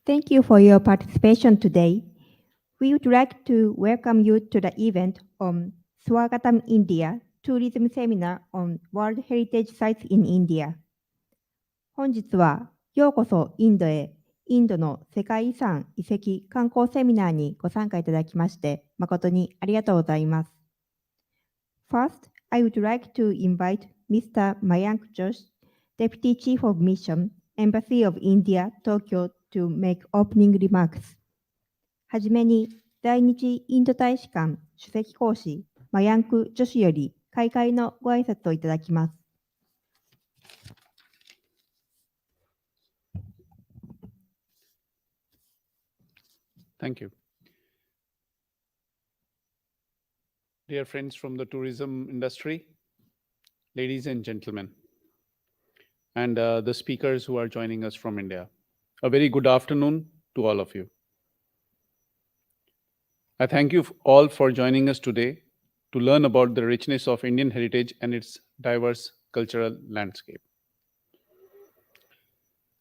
Thank you for your participation today. We would like to welcome you to the event on Swagatam India Tourism Seminar on World Heritage Sites in India. 本日はようこそインドへ、インドの世界遺産遺跡観光セミナーにご参加いただきまして誠にありがとうございます。First, I would like to invite Mr. Mayank Josh, Deputy Chief of Mission, Embassy of India, Tokyo, to make opening remarks. はじめに、在日インド大使館首席講師、マヤンク・ジョシュより開会のご挨拶をいただきます。Thank you. Dear friends from the tourism industry, ladies and gentlemen, and the speakers who are joining us from India, a very good afternoon to all of you. I thank you all for joining us today to learn about the richness of Indian heritage and its diverse cultural landscape.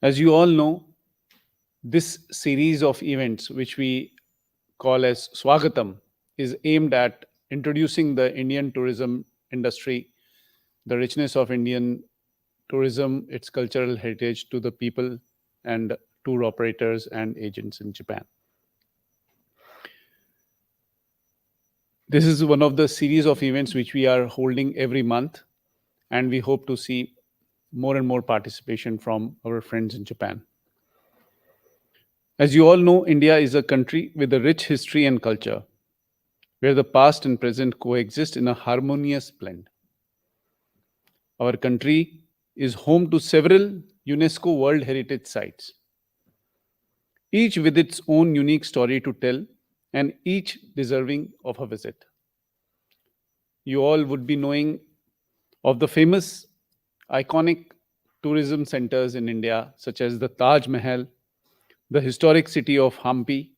As you all know, this series of events, which we call as Swagatam, is aimed at introducing the Indian tourism industry, the richness of Indian tourism, its cultural heritage to the people and tour operators and agents in Japan. This is one of the series of events which we are holding every month, and we hope to see more and more participation from our friends in Japan. As you all know, India is a country with a rich history and culture, where the past and present coexist in a harmonious blend. Our country is home to several UNESCO World Heritage Sites, each with its own unique story to tell and each deserving of a visit. You all would be knowing of the famous iconic tourism centers in India, such as the Taj Mahal, the historic city of Hampi,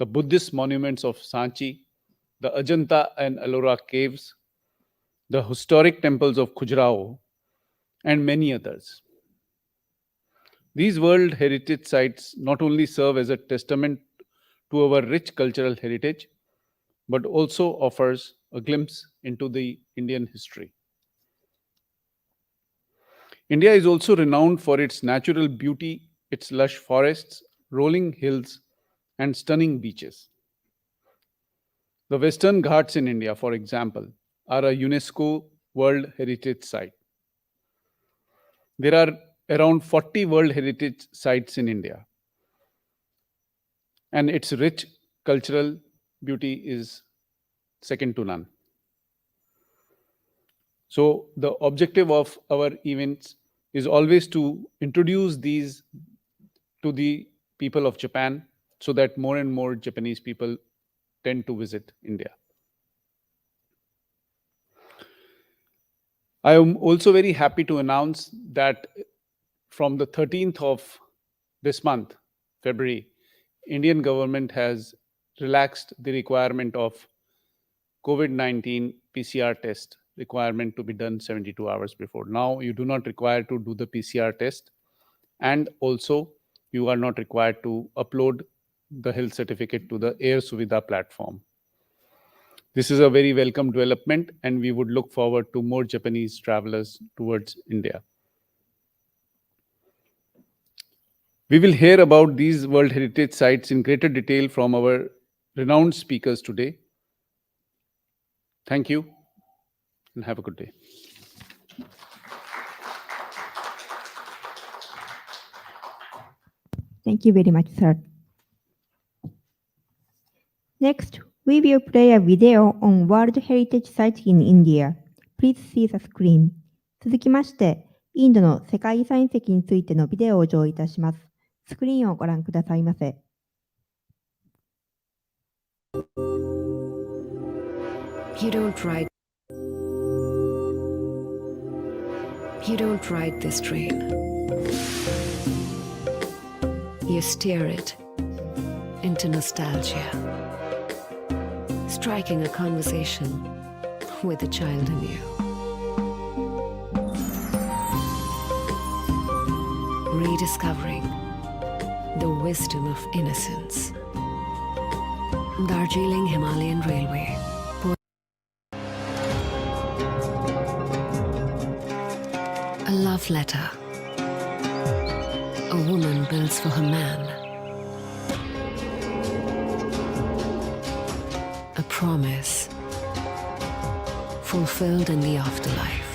the Buddhist monuments of Sanchi, the Ajanta and Ellora caves, the historic temples of Khajuraho, and many others. These World Heritage Sites not only serve as a testament to our rich cultural heritage, but also offers a glimpse into the Indian history. India is also renowned for its natural beauty, its lush forests, rolling hills, and stunning beaches. The Western Ghats in India, for example, are a UNESCO World Heritage Site. There are around 40 World Heritage Sites in India, and its rich cultural beauty is second to none. So the objective of our events is always to introduce these to the people of Japan so that more and more Japanese people tend to visit India. I am also very happy to announce that from the 13th of this month, February, Indian government has relaxed the requirement of COVID-19 PCR test requirement to be done 72 hours before. Now you do not require to do the PCR test, and also you are not required to upload the health certificate to the Air Suvidha platform. This is a very welcome development, and we would look forward to more Japanese travelers towards India. We will hear about these World Heritage Sites in greater detail from our renowned speakers today. Thank you, and have a good day. Thank you very much, sir. Next, we will play a video on World Heritage Sites in India. Please see the screen. 続きまして、インドの世界遺産遺跡についてのビデオを上映いたします。スクリーンをご覧くださいませ。You don't ride this train. You steer it into nostalgia, striking a conversation with the child in you. Rediscovering the wisdom of innocence. Darjeeling Himalayan Railway. A love letter. A woman builds for her man. A promise fulfilled in the afterlife.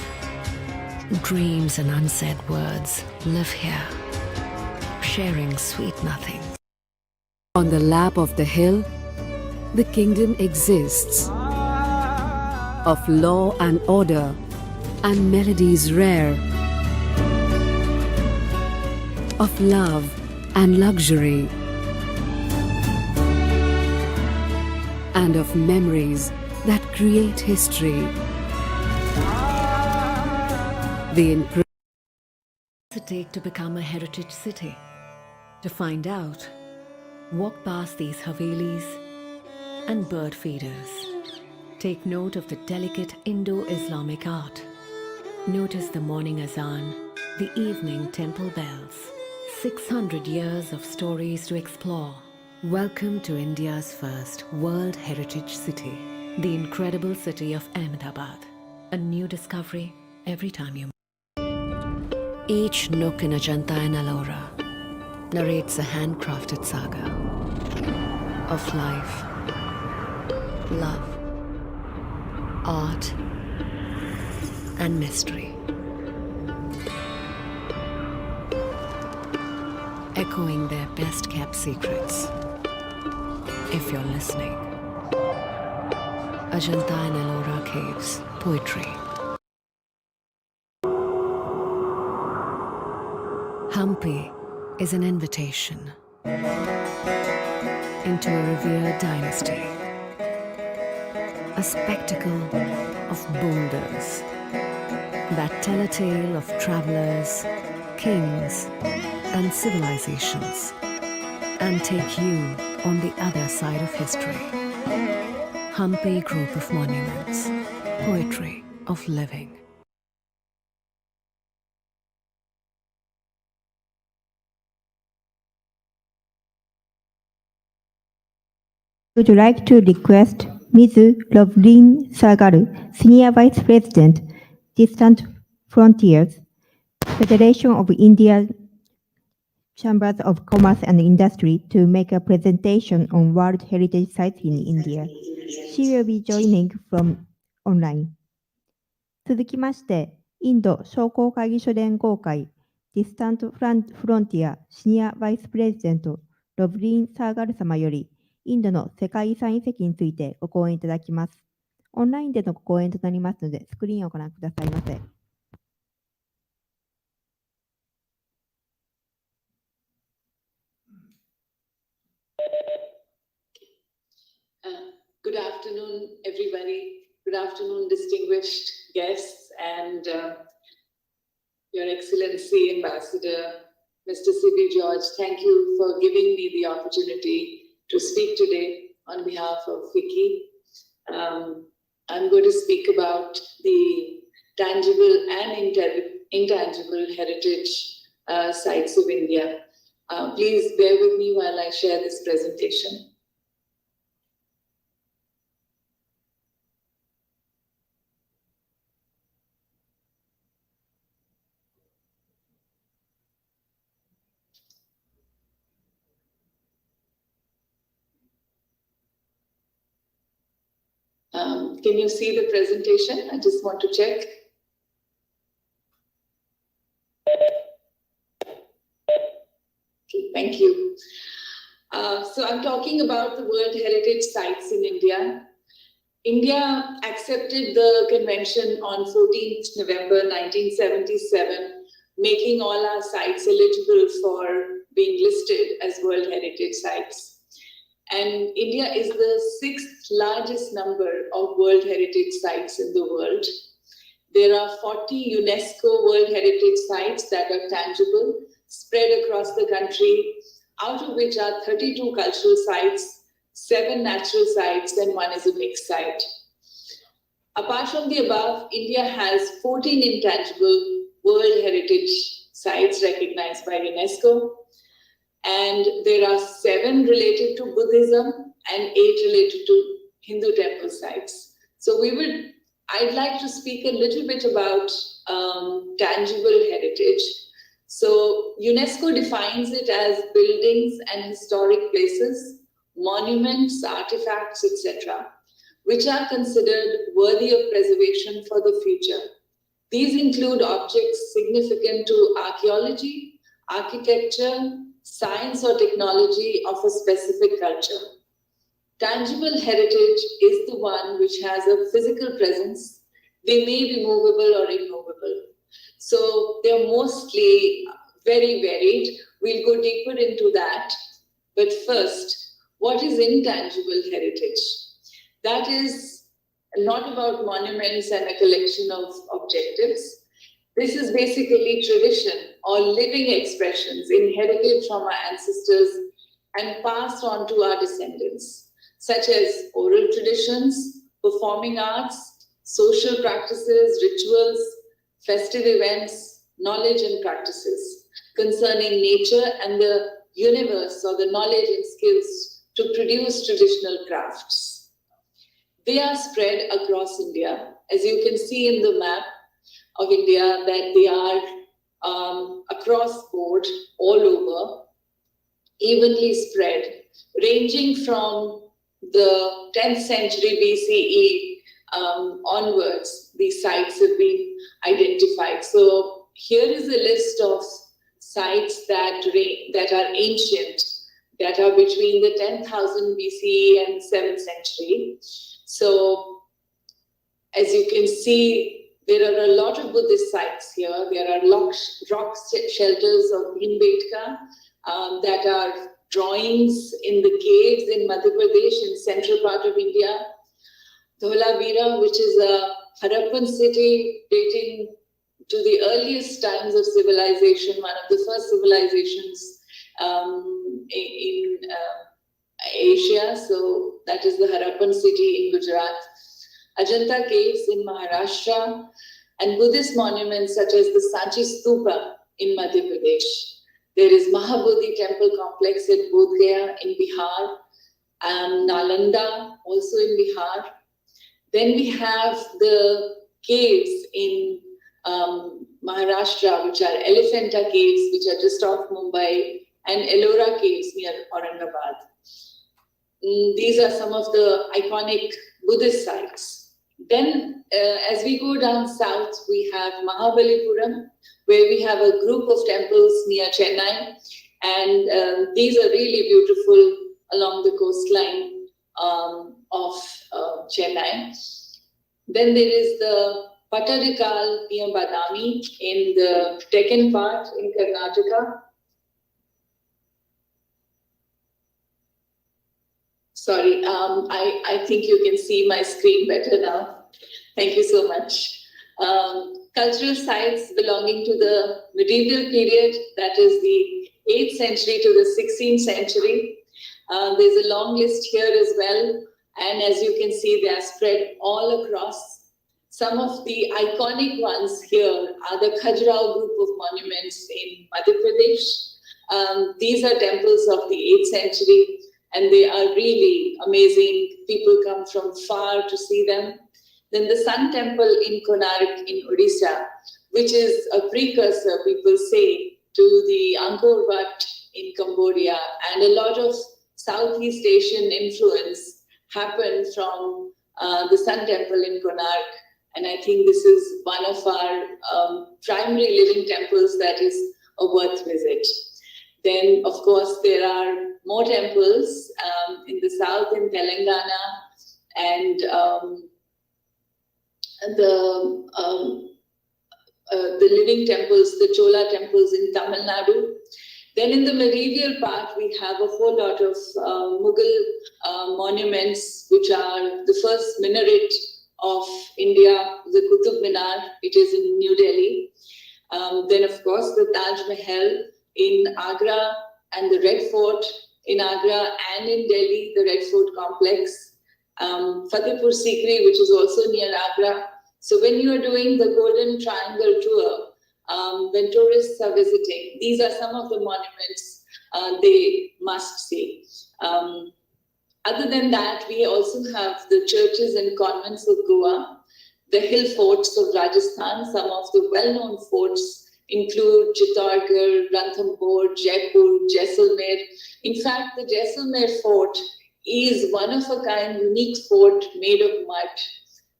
Dreams and unsaid words live here, sharing sweet nothings. On the lap of the hill, the kingdom exists of law and order and melodies rare, of love and luxury, and of memories that create history. The What does it take to become a heritage city? To find out, walk past these havelis and bird feeders. Take note of the delicate Indo-Islamic art. Notice the morning azan, the evening temple bells. 600 years of stories to explore. Welcome to India's first World Heritage City, the incredible city of Ahmedabad. A new discovery every time you. Each nook in Ajanta and Ellora narrates a handcrafted saga of life, love, art, and mystery. Echoing their best-kept secrets. If you're listening. Ajanta and Ellora Caves, Poetry. Hampi is an invitation into a revered dynasty. A spectacle of boulders that tell a tale of travelers, kings, and civilizations, and take you on the other side of history. Hampi Group of Monuments, Poetry of Living. We would like to request Ms. Loveleen Sahgal, Senior Vice President, Distant Frontiers, Federation of India Chambers of Commerce and Industry, to make a presentation on World Heritage Sites in India. She will be joining from online. 続きまして、インド商工会議所連合会ディスタントフロンティアシニアバイスプレジデントロブリン・サーガル様よりインドの世界遺産遺跡についてご講演いただきます。オンラインでのご講演となりますので、スクリーンをご覧くださいませ。Good afternoon, everybody. Good afternoon, distinguished guests and Your Excellency, Ambassador, Mr. C.B. George. Thank you for giving me the opportunity to speak today on behalf of FICCI. I'm going to speak about the tangible and intangible heritage sites of India. Please bear with me while I share this presentation. Can you see the presentation? I just want to check. Okay, thank you. So I'm talking about the World Heritage Sites in India. India accepted the convention on 14th November 1977, making all our sites eligible for being listed as World Heritage Sites. And India is the 6th largest number of World Heritage Sites in the world. There are 40 UNESCO World Heritage Sites that are tangible, spread across the country, out of which are 32 cultural sites, 7 natural sites, and 1 is a mixed site. Apart from the above, India has 14 intangible World Heritage Sites recognized by UNESCO. and there are 7 related to Buddhism and 8 related to Hindu temple sites. So I'd like to speak a little bit about tangible heritage. So UNESCO defines it as buildings and historic places, monuments, artifacts, etc., which are considered worthy of preservation for the future. These include objects significant to archaeology, architecture, science or technology of a specific culture. Tangible heritage is the one which has a physical presence. They may be movable or immovable. So they're mostly very varied. We'll go deeper into that. But first, what is intangible heritage? That is not about monuments and a collection of objectives. This is basically tradition or living expressions inherited from our ancestors and passed on to our descendants, such as oral traditions, performing arts, social practices, rituals, festive events, knowledge and practices concerning nature and the universe, or the knowledge and skills to produce traditional crafts. They are spread across India. As you can see in the map of India, that they are across board, all over, evenly spread, ranging from the 10th century BCE onwards. These sites have been identified. So here is a list of sites that are ancient, that are between the 10,000 BCE and 7th century. So as you can see, there are a lot of Buddhist sites here. There are rock shelters of Bhimbetka that are drawings in the caves in Madhya Pradesh, in central part of India. Dholavira, which is a Harappan city dating to the earliest times of civilization, one of the first civilizations in Asia. So that is the Harappan city in Gujarat. Ajanta caves in Maharashtra, and Buddhist monuments such as the Sanchi Stupa in Madhya Pradesh. There is Mahabodhi temple complex at Bodh Gaya in Bihar, Nalanda also in Bihar. Then we have the caves in Maharashtra, which are Elephanta caves, which are just off Mumbai, and Ellora caves near Aurangabad. These are some of the iconic Buddhist sites. Then, as we go down south, we have Mahabalipuram, where we have a group of temples near Chennai, and these are really beautiful along the coastline of Chennai. Then there is the Patadikal near Badami in the Deccan part in Karnataka. Sorry, I think you can see my screen better now. Thank you so much. Cultural sites belonging to the medieval period, that is the 8th century to the 16th century. There's a long list here as well. And as you can see, they are spread all across. Some of the iconic ones here are the Khajuraho group of monuments in Madhya Pradesh. These are temples of the 8th century, and they are really amazing. People come from far to see them. Then the Sun Temple in Konark in Odisha, which is a precursor, people say, to the Angkor Wat in Cambodia. And a lot of Southeast Asian influence happened from the Sun Temple in Konark. And I think this is one of our primary living temples that is a worth visit. Then, of course, there are more temples in the south in Telangana, and the living temples, the Chola temples in Tamil Nadu. Then in the medieval part, we have a whole lot of Mughal monuments, which are the first minaret of India, the Qutub Minar. It is in New Delhi. Then, of course, the Taj Mahal in Agra, and the Red Fort in Agra, and in Delhi, the Red Fort complex. Fatehpur Sikri, which is also near Agra. So when you are doing the Golden Triangle tour, when tourists are visiting, these are some of the monuments they must see. Other than that, we also have the churches and convents of Goa, the hill forts of Rajasthan. Some of the well-known forts include Chittorgarh, Ranthambore, Jaipur, Jaisalmer. In fact, the Jaisalmer fort is one of a kind, unique fort made of mud,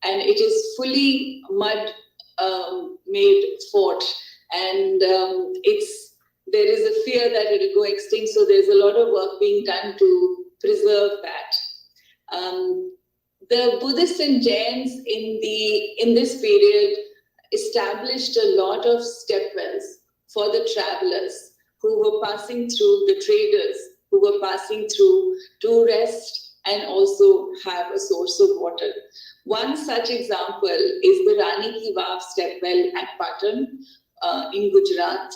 and it is fully mud made fort, and there is a fear that it will go extinct, so there's a lot of work being done to preserve that. The Buddhists and Jains in this period established a lot of stepwells for the travelers who were passing through, the traders who were passing through to rest and also have a source of water. One such example is the Rani Ki Vav stepwell at Patan in Gujarat,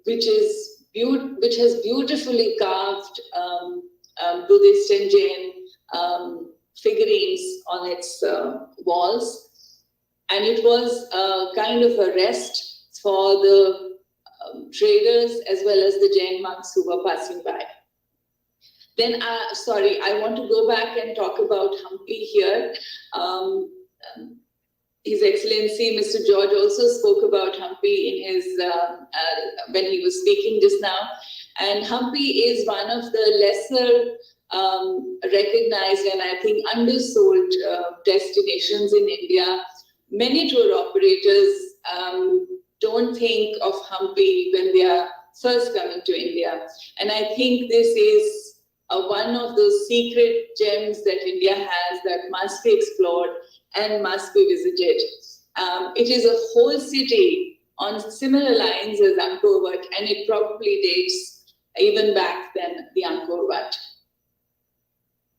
which has beautifully carved Buddhist and Jain figurines on its walls. And it was kind of a rest for the traders as well as the Jain monks who were passing by. Then, I want to go back and talk about Hampi here. His Excellency, Mr. George, also spoke about Hampi in his when he was speaking just now. And Hampi is one of the lesser recognized and I think undersold destinations in India. Many tour operators don't think of Hampi when they are first coming to India. And I think this is one of those secret gems that India has that must be explored and must be visited. It is a whole city on similar lines as Angkor Wat, and it probably dates even back than the Angkor Wat.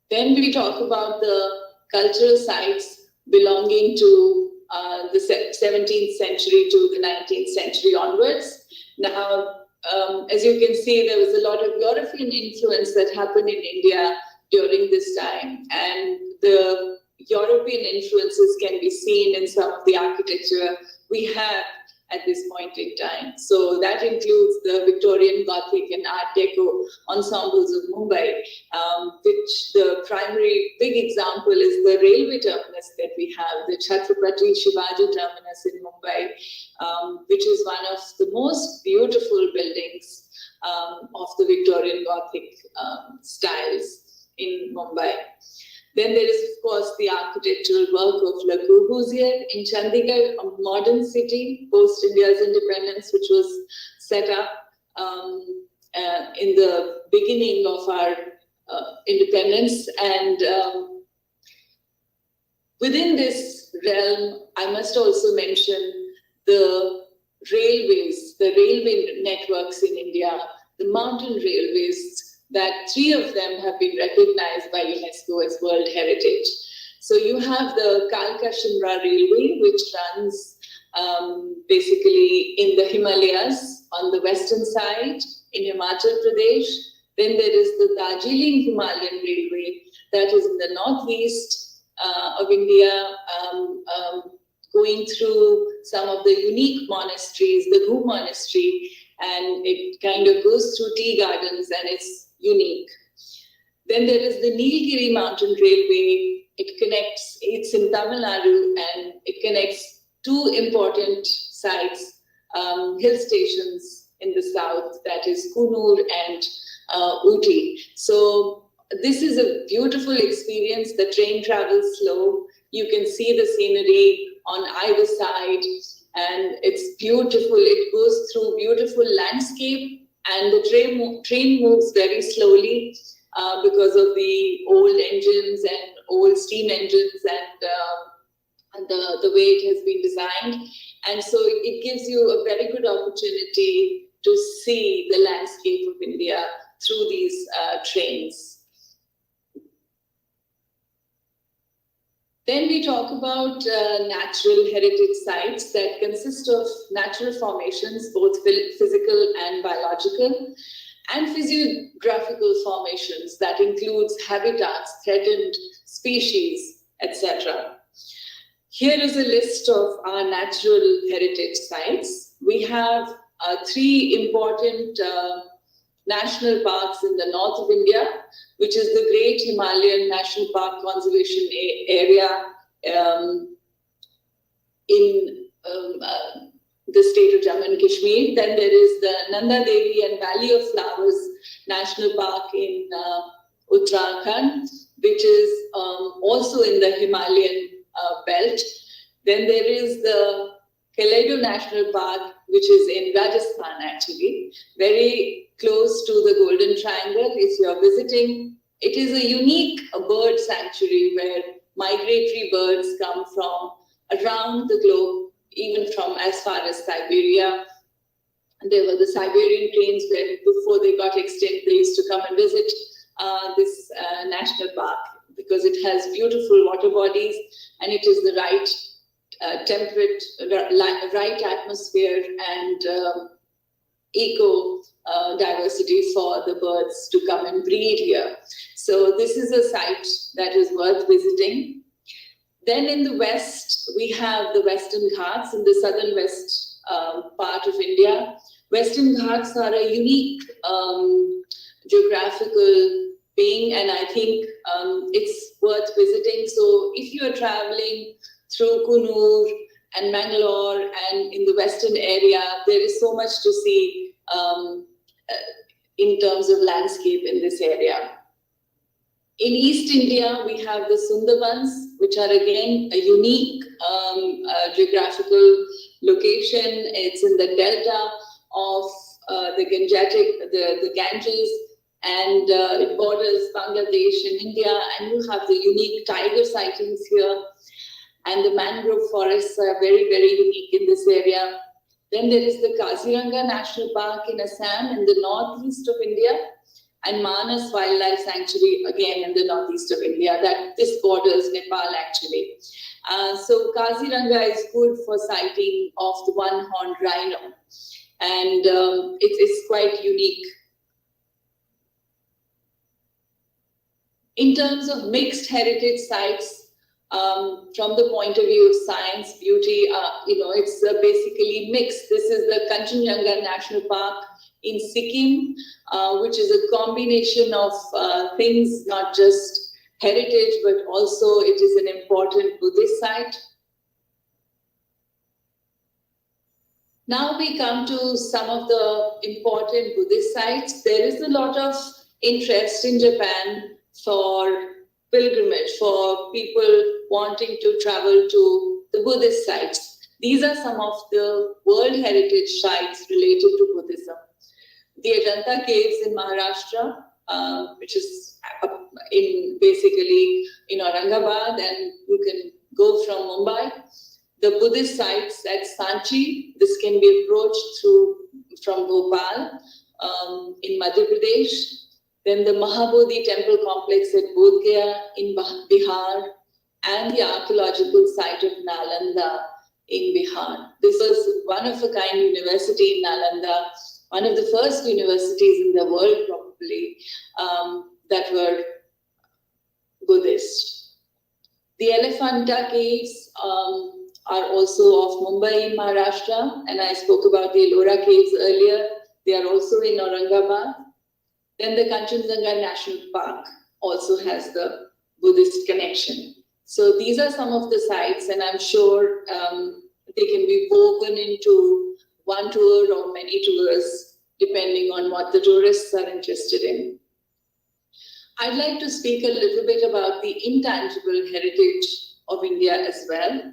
Then we talk about the cultural sites belonging to the 17th century to the 19th century onwards. Now, as you can see, there was a lot of European influence that happened in India during this time, and the European influences can be seen in some of the architecture we have at this point in time. So that includes the Victorian Gothic and Art Deco ensembles of Mumbai, which the primary big example is the railway terminus that we have, the Chhatrapati Shivaji terminus in Mumbai, which is one of the most beautiful buildings of the Victorian Gothic styles in Mumbai. Then there is, of course, the architectural work of Le Corbusier in Chandigarh, a modern city post India's independence, which was set up in the beginning of our independence. And within this realm, I must also mention the railways, the railway networks in India, the mountain railways, that 3 of them have been recognized by UNESCO as World Heritage. So you have the Kalka Shimla Railway, which runs basically in the Himalayas on the western side in Himachal Pradesh. Then there is the Darjeeling Himalayan Railway that is in the northeast of India, going through some of the unique monasteries, the Gu Monastery, and it kind of goes through tea gardens and it's unique. Then there is the Nilgiri Mountain Railway. It's in Tamil Nadu, and it connects 2 important sites, hill stations in the south, that is Kunur and Ooty. So this is a beautiful experience. The train travels slow. You can see the scenery on either side, and it's beautiful. It goes through beautiful landscape, and the train moves very slowly because of the old engines and old steam engines and the way it has been designed. And so it gives you a very good opportunity to see the landscape of India through these trains. Then we talk about natural heritage sites that consist of natural formations, both physical and biological, and physiographical formations that includes habitats, threatened species, etc. Here is a list of our natural heritage sites. We have 3 important national parks in the north of India, which is the Great Himalayan National Park Conservation Area in the state of Jammu and Kashmir. Then there is the Nanda Devi and Valley of Flowers National Park in Uttarakhand, which is also in the Himalayan belt. Then there is the Kaleido National Park, which is in Rajasthan actually, very close to the Golden Triangle. If you are visiting, it is a unique bird sanctuary where migratory birds come from around the globe, even from as far as Siberia. There were the Siberian cranes where before they got extinct, they used to come and visit this national park because it has beautiful water bodies and it is the right temperate, right atmosphere and eco diversity for the birds to come and breed here. So this is a site that is worth visiting. Then in the west, we have the Western Ghats in the southern west part of India. Western Ghats are a unique geographical being, and I think it's worth visiting. So if you are traveling through Kunur and Mangalore and in the western area, there is so much to see in terms of landscape in this area. In East India, we have the Sundarbans, which are again a unique geographical location. It's in the delta of the Ganges, and it borders Bangladesh and India, and you have the unique tiger sightings here. And the mangrove forests are very, very unique in this area. Then there is the Kaziranga National Park in Assam in the northeast of India, and Manas Wildlife Sanctuary again in the northeast of India. That this borders Nepal actually. So Kaziranga is good for sighting of the one-horned rhino, and it is quite unique. In terms of mixed heritage sites, from the point of view of science, beauty, it's basically mixed. This is the Kanchenjunga National Park in Sikkim, which is a combination of things, not just heritage, but also it is an important Buddhist site. Now we come to some of the important Buddhist sites. There is a lot of interest in Japan for pilgrimage, for people wanting to travel to the Buddhist sites. These are some of the World Heritage sites related to Buddhism. The Ajanta Caves in Maharashtra, which is basically in Aurangabad, and you can go from Mumbai. The Buddhist sites at Sanchi, this can be approached from Bhopal in Madhya Pradesh. Then the Mahabodhi temple complex at Bodh Gaya in Bihar, and the archaeological site of Nalanda in Bihar. This was one-of-a-kind university in Nalanda, one of the first universities in the world probably that were Buddhist. The Elephanta Caves are also of Mumbai in Maharashtra, and I spoke about the Ellora Caves earlier. They are also in Aurangabad. Then the Kanchenjunga National Park also has the Buddhist connection. So these are some of the sites, and I'm sure they can be woven into one tour or many tours, depending on what the tourists are interested in. I'd like to speak a little bit about the intangible heritage of India as well.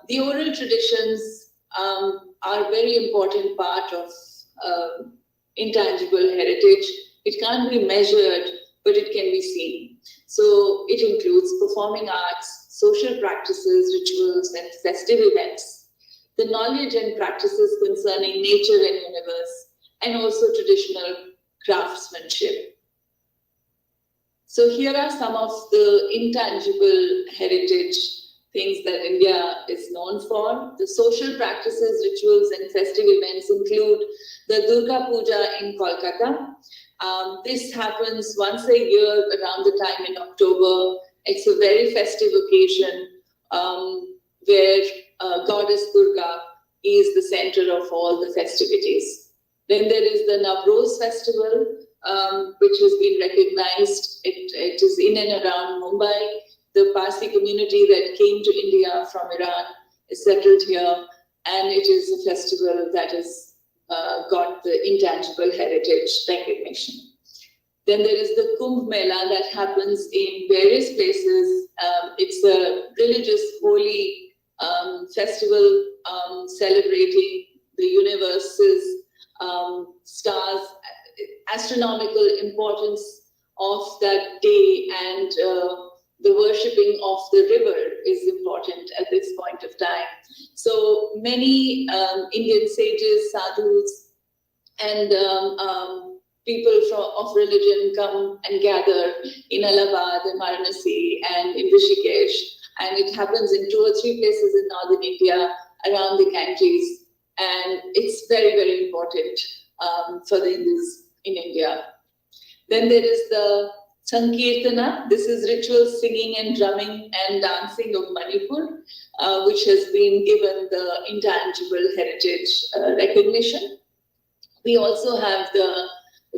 The oral traditions are a very important part of intangible heritage. It can't be measured, but it can be seen. So it includes performing arts, social practices, rituals, and festive events, the knowledge and practices concerning nature and universe, and also traditional craftsmanship. So here are some of the intangible heritage things that India is known for. The social practices, rituals, and festive events include the Durga Puja in Kolkata. This happens once a year around the time in October. It's a very festive occasion where Goddess Durga is the center of all the festivities. Then there is the Navroz festival, which has been recognized. It is in and around Mumbai. The Parsi community that came to India from Iran is settled here, and it is a festival that has got the intangible heritage recognition. Then there is the Kumbh Mela that happens in various places. It's a religious, holy festival celebrating the universe's stars, astronomical importance of that day, and the worshipping of the river is important at this point of time. So many Indian sages, sadhus, and people of religion come and gather in Allahabad, in Varanasi, and in Rishikesh. And it happens in 2 or 3 places in northern India, around the Ganges. And it's very, very important for the Hindus in India. Then there is the Sankirtana. This is ritual singing and drumming and dancing of Manipur, which has been given the intangible heritage recognition. We also have the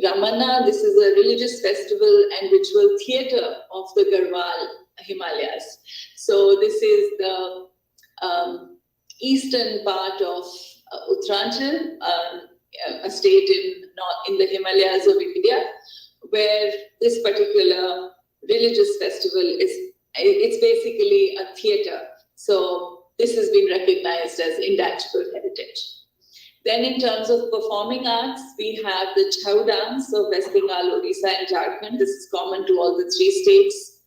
Ramana. This is a religious festival and ritual theatre of the Garhwal Himalayas. So this is the eastern part of Uttaranchal, a state in the Himalayas of India, where this particular religious festival it's basically a theatre. So this has been recognized as intangible heritage. Then in terms of performing arts, we have the Chhau dance of West Bengal, Odisha, and Jharkhand. This is common to all the 3 states.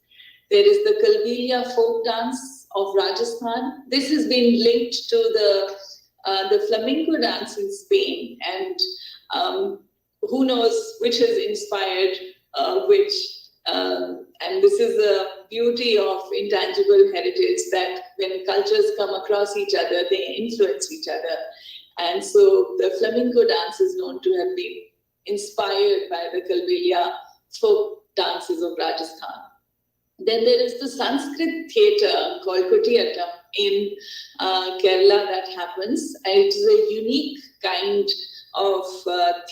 There is the Kalbelia folk dance of Rajasthan. This has been linked to the flamenco dance in Spain, and who knows which has inspired which. And this is the beauty of intangible heritage, that when cultures come across each other, they influence each other. And so the flamenco dance is known to have been inspired by the Kalbelia folk dances of Rajasthan. Then there is the Sanskrit theatre called Kutiyattam in Kerala that happens. And it is a unique kind of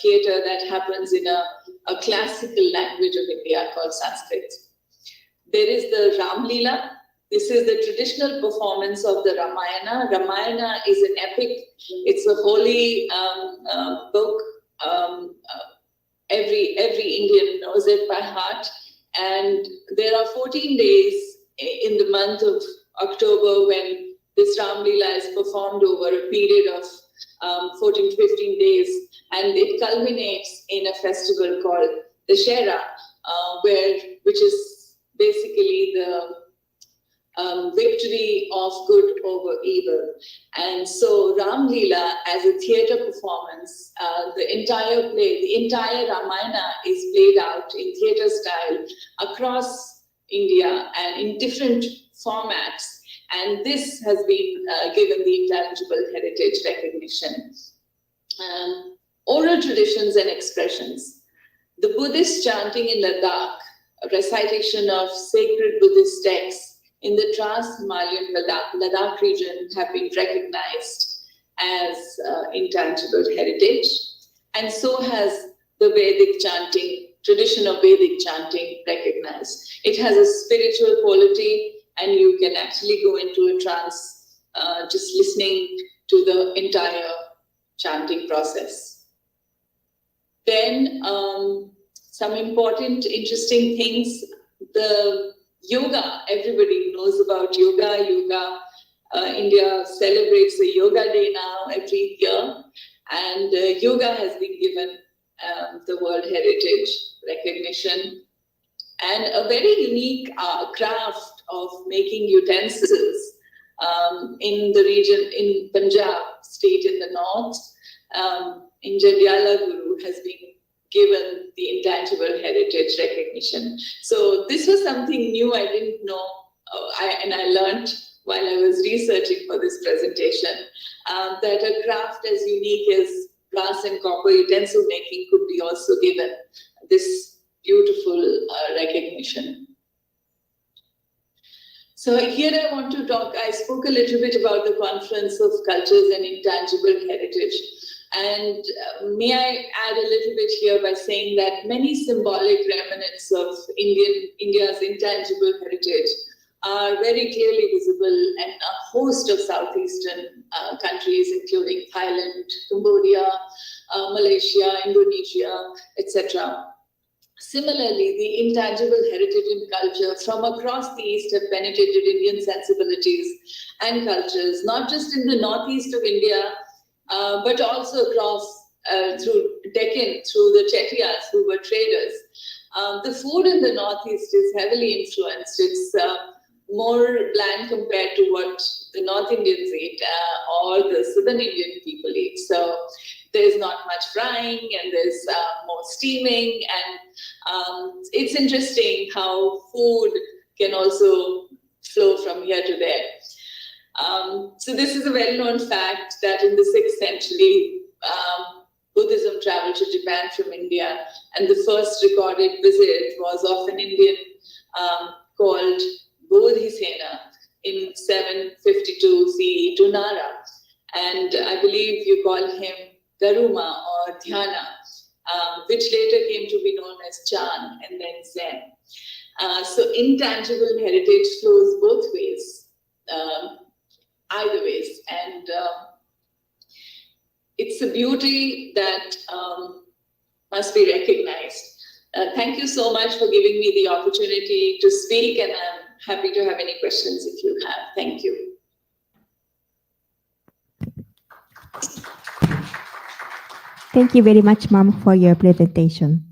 theatre that happens in a classical language of India called Sanskrit. There is the Ram Leela. This is the traditional performance of the Ramayana. Ramayana is an epic. It's a holy book. Every Indian knows it by heart. And there are 14 days in the month of October when this Ram Leela is performed over a period of 14 to 15 days. And it culminates in a festival called the Shera, which is basically the victory of good over evil. And so Ram Leela as a theatre performance, the entire play, the entire Ramayana is played out in theatre style across India and in different formats. And this has been given the intangible heritage recognition. Oral traditions and expressions. The Buddhist chanting in Ladakh, a recitation of sacred Buddhist texts in the Trans-Himalayan Ladakh region have been recognized as intangible heritage. And so has the Vedic chanting, tradition of Vedic chanting recognized. It has a spiritual quality, and you can actually go into a trance just listening to the entire chanting process. Then some important, interesting things. The yoga, everybody knows about yoga. India celebrates the Yoga Day now every year. And yoga has been given the World Heritage recognition. And a very unique craft of making utensils in the region, in Punjab state in the north, in Jandiala Guru has been given the intangible heritage recognition. So this was something new I didn't know, and I learned while I was researching for this presentation, that a craft as unique as brass and copper utensil making could be also given this beautiful recognition. So here I want to talk, I spoke a little bit about the Conference of Cultures and Intangible Heritage. And may I add a little bit here by saying that many symbolic remnants of India's intangible heritage are very clearly visible in a host of southeastern countries, including Thailand, Cambodia, Malaysia, Indonesia, etc. Similarly, the intangible heritage and culture from across the East have penetrated Indian sensibilities and cultures, not just in the northeast of India, but also across through Deccan, through the Chettiars who were traders. The food in the northeast is heavily influenced. It's more bland compared to what the North Indians eat or the Southern Indian people eat. So there's not much frying and there's more steaming, and it's interesting how food can also flow from here to there. So this is a well-known fact that in the 6th century, Buddhism traveled to Japan from India, and the first recorded visit was of an Indian called Bodhisena in 752 CE to Nara. And I believe you call him Daruma or Dhyana, which later came to be known as Chan and then Zen. So intangible heritage flows both ways, either ways. And it's a beauty that must be recognized. Thank you so much for giving me the opportunity to speak, and I'm happy to have any questions if you have. Thank you. Thank you very much, ma'am, for your presentation.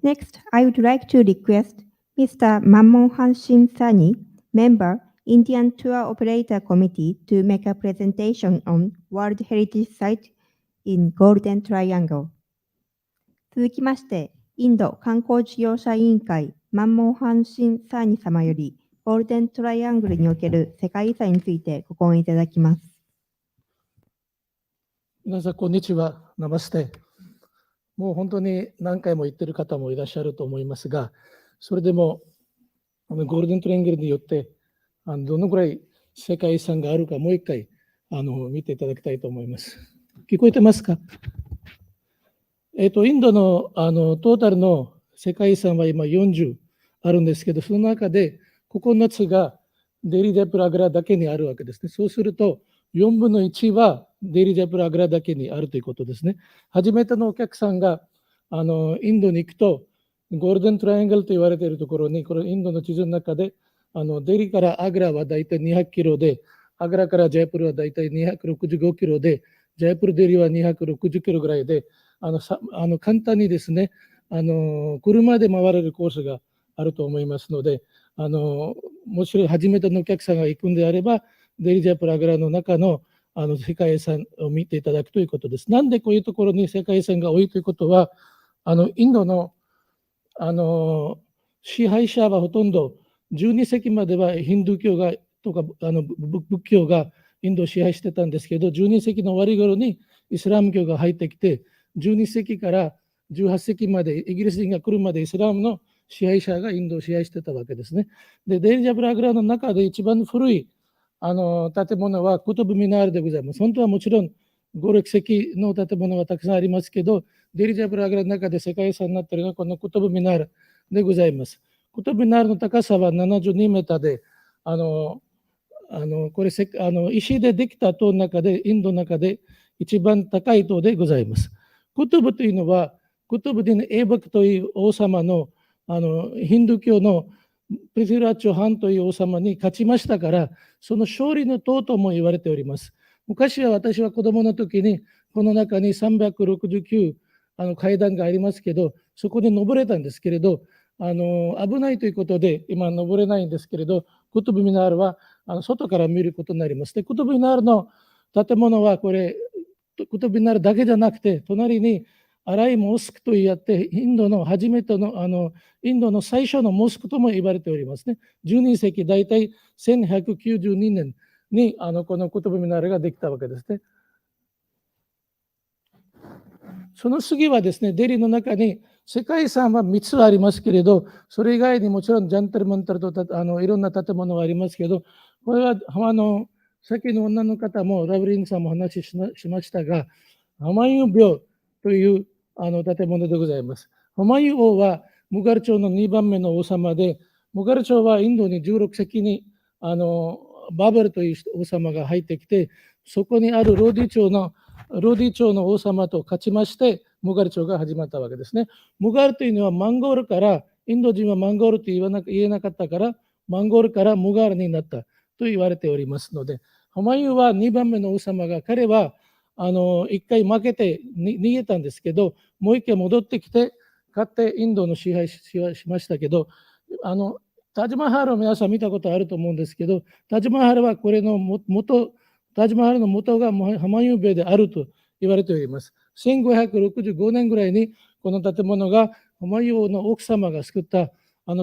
Next, I would like to request Mr. Manmohan Singh Sani, member, Indian Tour Operator Committee, to make a presentation on World Heritage Site in Golden Triangle. 続きまして、インド観光事業者委員会、マンモーハン・シン・サーニ様より、ゴールデントライアングルにおける世界遺産についてご講演いただきます。皆さん、こんにちは。ナマステ。もう本当に何回も言ってる方もいらっしゃると思いますが、それでもゴールデントライアングルによってどのくらい世界遺産があるかもう一回見ていただきたいと思います。聞こえてますか？インドのトータルの世界遺産は今40あるんですけど、その中で9つがデリー・ジャイプール・アグラだけにあるわけですね。そうすると4分の1はデリー・ジャイプール・アグラだけにあるということですね。初めてのお客さんがインドに行くと、ゴールデントライアングルと言われているところに、これインドの地図の中でデリからアグラはだいたい200キロで、アグラからジャイプールはだいたい265キロで、ジャイプールデリは260キロぐらいで、簡単にですね、車で回れるコースがあると思いますので、もし初めてのお客さんが行くんであれば、デリジャプラグラの中の世界遺産を見ていただくということです。なんでこういうところに世界遺産が多いということは、インドの支配者はほとんど12世紀まではヒンドゥー教がとか仏教がインドを支配してたんですけど、12世紀の終わり頃にイスラム教が入ってきて、12世紀から18世紀までイギリス人が来るまでイスラムの支配者がインドを支配してたわけですね。で、デリジャプラグラの中で一番古い建物はクトブミナールでございます。本当はもちろん5、6世紀の建物はたくさんありますけど、デリジャプラグラの中で世界遺産になっているのはこのクトブミナールでございます。クトブミナールの高さは72メーターで、これ石でできた塔の中で、インドの中で一番高い塔でございます。クトブというのは、クトブディン・エーバクという王様の、ヒンドゥー教のプリティラ・チョハンという王様に勝ちましたから、その勝利の塔とも言われております。昔は私は子供の時に、この中に369階段がありますけど、そこで登れたんですけれど、危ないということで今登れないんですけれど、クトブミナールは外から見ることになります。で、クトブミナールの建物はこれ、クトブミナールだけじゃなくて、隣にアライモスクといって、インドの初めての、インドの最初のモスクとも言われておりますね。12世紀、大体1192年にこのクトブミナールができたわけですね。その次はですね、デリーの中に世界遺産は3つありますけれど、それ以外にもちろんジャンタルマンタルといろんな建物がありますけど、これはさっきの女の方も、ラブリンさんも話しましたが、ハマユン廟という建物でございます。ハマユン王はムガル朝の2番目の王様で、ムガル朝はインドに16世紀にバブルという王様が入ってきて、そこにあるローディ朝の王様と勝ちまして、ムガル朝が始まったわけですね。ムガルというのはマンゴールから、インド人はマンゴールと言えなかったから、マンゴールからムガルになったと言われておりますので、ハマユンは2番目の王様が、彼は1回負けて逃げたんですけど、もう1回戻ってきて、勝ってインドの支配しましたけど、タジマハルを皆さん見たことあると思うんですけど、タジマハルはこれのタジマハルの元がハマユン廟であると言われております。1565年ぐらいにこの建物がハマユン王の奥様が作った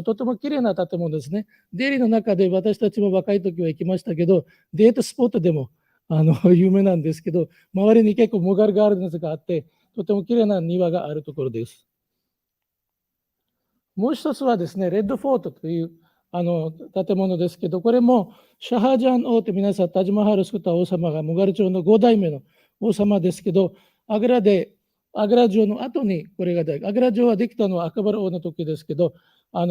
とても綺麗な建物ですね。デリーの中で私たちも若い時は行きましたけど、デートスポットでも有名なんですけど、周りに結構ムガルガーデンズがあって、とても綺麗な庭があるところです。もう一つはですね、レッドフォートという建物ですけど、これもシャハジャン王と皆さん、タジマハルを作った王様がムガル朝の5代目の王様ですけど、アグラ城の後にこれがアグラ城はできたのはアクバル王の時ですけど、こ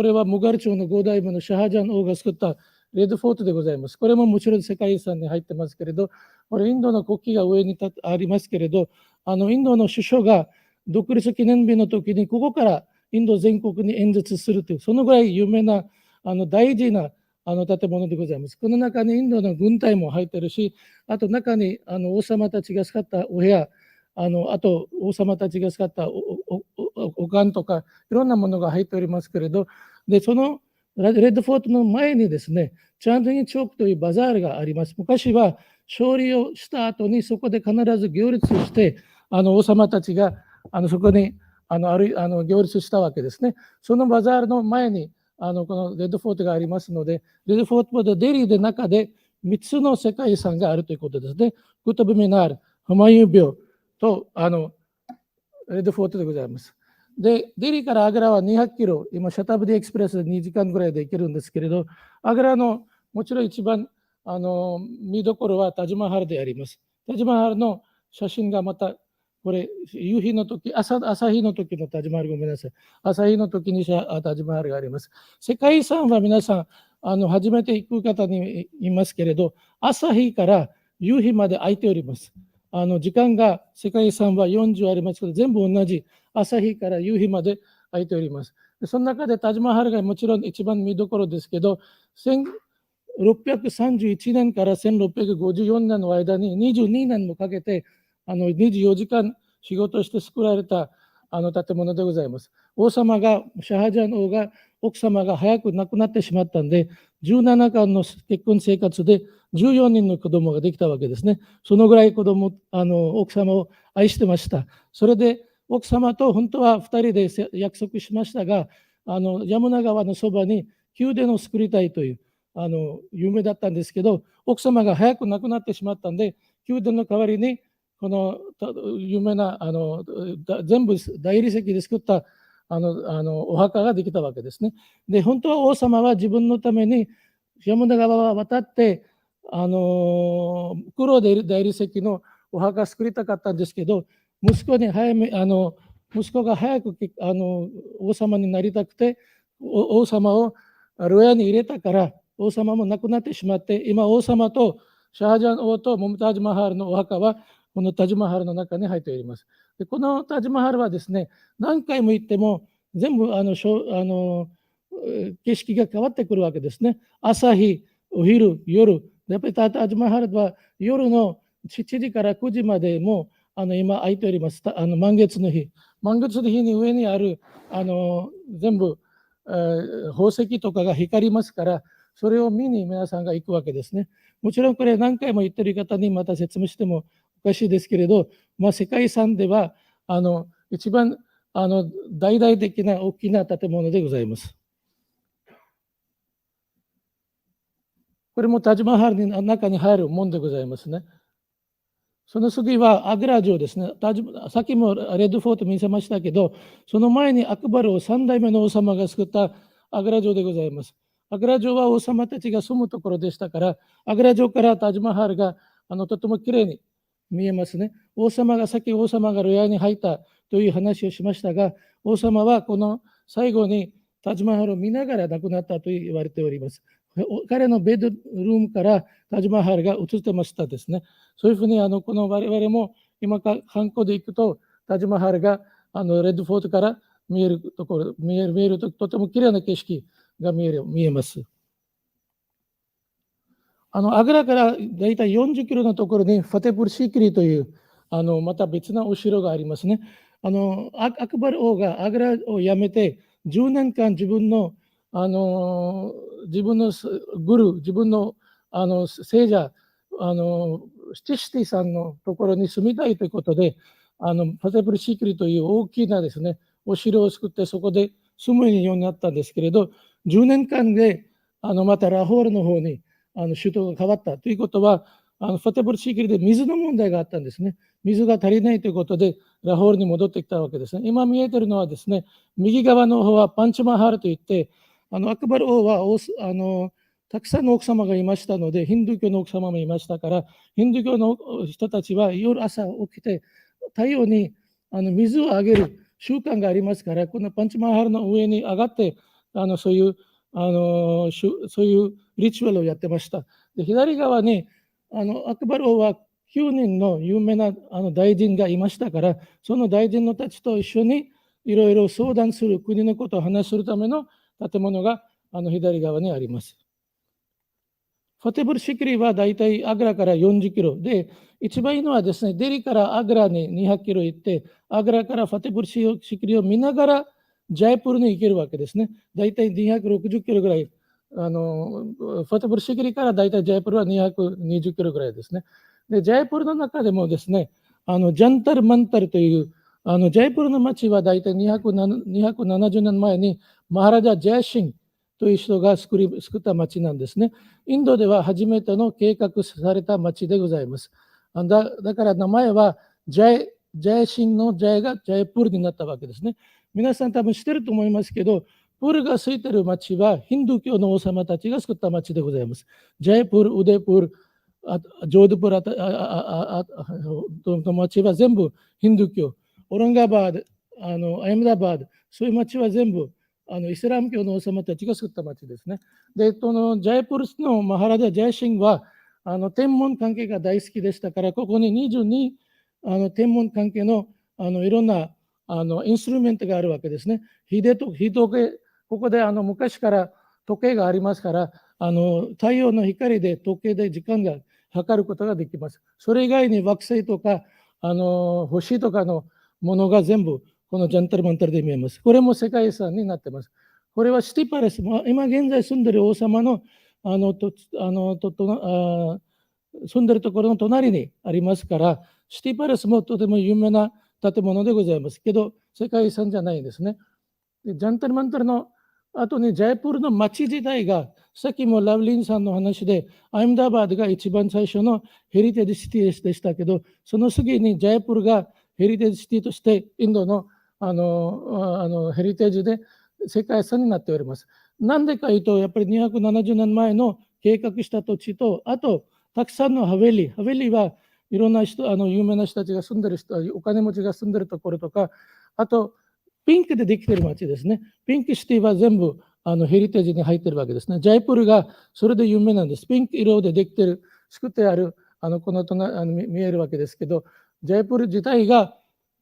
れはムガル朝の5代目のシャハジャン王が作ったレッドフォートでございます。これももちろん世界遺産に入ってますけれど、これインドの国旗が上にありますけれど、インドの首相が独立記念日の時にここからインド全国に演説するという、そのぐらい有名な大事な建物でございます。この中にインドの軍隊も入ってるし、あと中に王様たちが使ったお部屋、あと王様たちが使ったお棺とかいろんなものが入っておりますけれど、でそのレッドフォートの前にですね、チャンドニーチョークというバザールがあります。昔は勝利をした後にそこで必ず行列をして、王様たちがそこに行列したわけですね。そのバザールの前にこのレッドフォートがありますので、レッドフォートでデリーで中で3つの世界遺産があるということですね。クトブミナール、ハマユン廟とレッドフォートでございます。で、デリーからアグラは200キロ、今シャタブディエクスプレスで2時間ぐらいで行けるんですけれど、アグラのもちろん一番見どころはタジマハルであります。タジマハルの写真がまたこれ、夕日の時、朝日の時のタジマハル、ごめんなさい。朝日の時にタジマハルがあります。世界遺産は皆さん、初めて行く方に言いますけれど、朝日から夕日まで空いております。時間が世界遺産は40ありますけど、全部同じ朝日から夕日まで空いております。その中でタジマハルがもちろん一番見どころですけど、1631年から1654年の間に22年もかけて、24時間仕事して作られた建物でございます。王様が、シャハジャン王が、奥様が早く亡くなってしまったんで、17年の結婚生活で14人の子供ができたわけですね。そのぐらい奥様を愛してました。それで奥様と本当は2人で約束しましたが、ヤムナ川のそばに宮殿を作りたいという夢だったんですけど、奥様が早く亡くなってしまったんで、宮殿の代わりにこの有名な全部大理石で作ったお墓ができたわけですね。で、本当は王様は自分のためにヤムナ川を渡って黒で大理石のお墓を作りたかったんですけど、息子が早く王様になりたくて王様を牢屋に入れたから、王様も亡くなってしまって、今王様とシャハジャン王とモムタジマハルのお墓はこのタジマハルの中に入っております。でこのタジマハルはですね、何回も行っても全部景色が変わってくるわけですね。朝日、お昼、夜。やっぱりタジマハルは夜の7時から9時までも今空いております。満月の日。満月の日に上にある全部、宝石とかが光りますから、それを見に皆さんが行くわけですね。もちろんこれ何回も言ってる方にまた説明してもおかしいですけれど、世界遺産では一番大々的な大きな建物でございます。これもタジマハルの中に入るもんでございますね。その次はアグラ城ですね。さっきもレッドフォート見せましたけど、その前にアクバルを3代目の王様が作ったアグラ城でございます。アグラ城は王様たちが住むところでしたから、アグラ城からタジマハルがとてもきれいに見えますね。王様がロヤに入ったという話をしましたが、王様はこの最後にタジマハルを見ながら亡くなったと言われております。彼のベッドルームからタジマハルが映ってましたですね。そういうふうにこの我々も今観光で行くと、タジマハルがレッドフォートから見えるところ、見えるととてもきれいな景色が見えます。アグラからだいたい40キロのところにファテプルシキリというまた別なお城がありますね。アクバル王がアグラを辞めて10年間自分のグル、自分の聖者、シティさんのところに住みたいということで、ファテプルシキリという大きなですね、お城を作ってそこで住むようになったんですけれど、10年間でまたラホールの方に首都が変わったということは、ファテプルシキリで水の問題があったんですね。水が足りないということで、ラホールに戻ってきたわけですね。今見えているのはですね、右側の方はパンチマハールといって、アクバル王はたくさんの奥様がいましたので、ヒンドゥー教の奥様もいましたから、ヒンドゥー教の人たちは朝起きて太陽に水をあげる習慣がありますから、このパンチマハールの上に上がって、そういうリチュアルをやってました。で、左側にアクバル王は9人の有名な大臣がいましたから、その大臣のたちと一緒にいろいろ相談する、国のことを話するための建物が左側にあります。ファテプルシキリはだいたいアグラから40キロで、一番いいのはですね、デリからアグラに200キロ行って、アグラからファテプルシキリを見ながらジャイプルに行けるわけですね。だいたい260キロぐらい、ファテプルシキリからだいたいジャイプルは220キロぐらいですね。で、ジャイプルの中でもですね、ジャンタル・マンタルという、ジャイプルの町はだいたい270年前にマハラジャ・ジャイシンという人が作った町なんですね。インドでは初めての計画された町でございます。だから名前はジャイシンのジャイがジャイプルになったわけですね。皆さん多分知ってると思いますけど、プールがついている町はヒンドゥー教の王様たちが作った町でございます。ジャイプル、ウデプル、ジョードプルの町は全部ヒンドゥー教。オランガバード、アイムダバード、そういう町は全部イスラム教の王様たちが作った町ですね。で、ジャイプルのマハラジャ・ジャイシンは天文関係が大好きでしたから、ここに22天文関係のいろんなインストゥルメントがあるわけですね。日時計、ここで昔から時計がありますから、太陽の光で時計で時間が測ることができます。それ以外に惑星とか星とかのものが全部このジャンタルマンタルで見えます。これも世界遺産になっています。これはシティパレス、今現在住んでいる王様の住んでいるところの隣にありますから、シティパレスもとても有名な建物でございますけど、世界遺産じゃないですね。でジャンタルマンタルの後にジャイプールの町自体が、さっきもラブリンさんの話で、アイムダバードが一番最初のヘリテージシティでしたけど、その次にジャイプールがヘリテージシティとしてインドのヘリテージで世界遺産になっております。なんでかいうと、やっぱり270年前の計画した土地と、あと、たくさんのハベリはいろんな人、有名な人たちが住んでる人、お金持ちが住んでるところとか、あと、ピンクでできている町ですね。ピンクシティは全部ヘリテージに入っているわけですね。ジャイプールがそれで有名なんです。ピンク色でできている、作ってある、この隣見えるわけですけど、ジャイプール自体が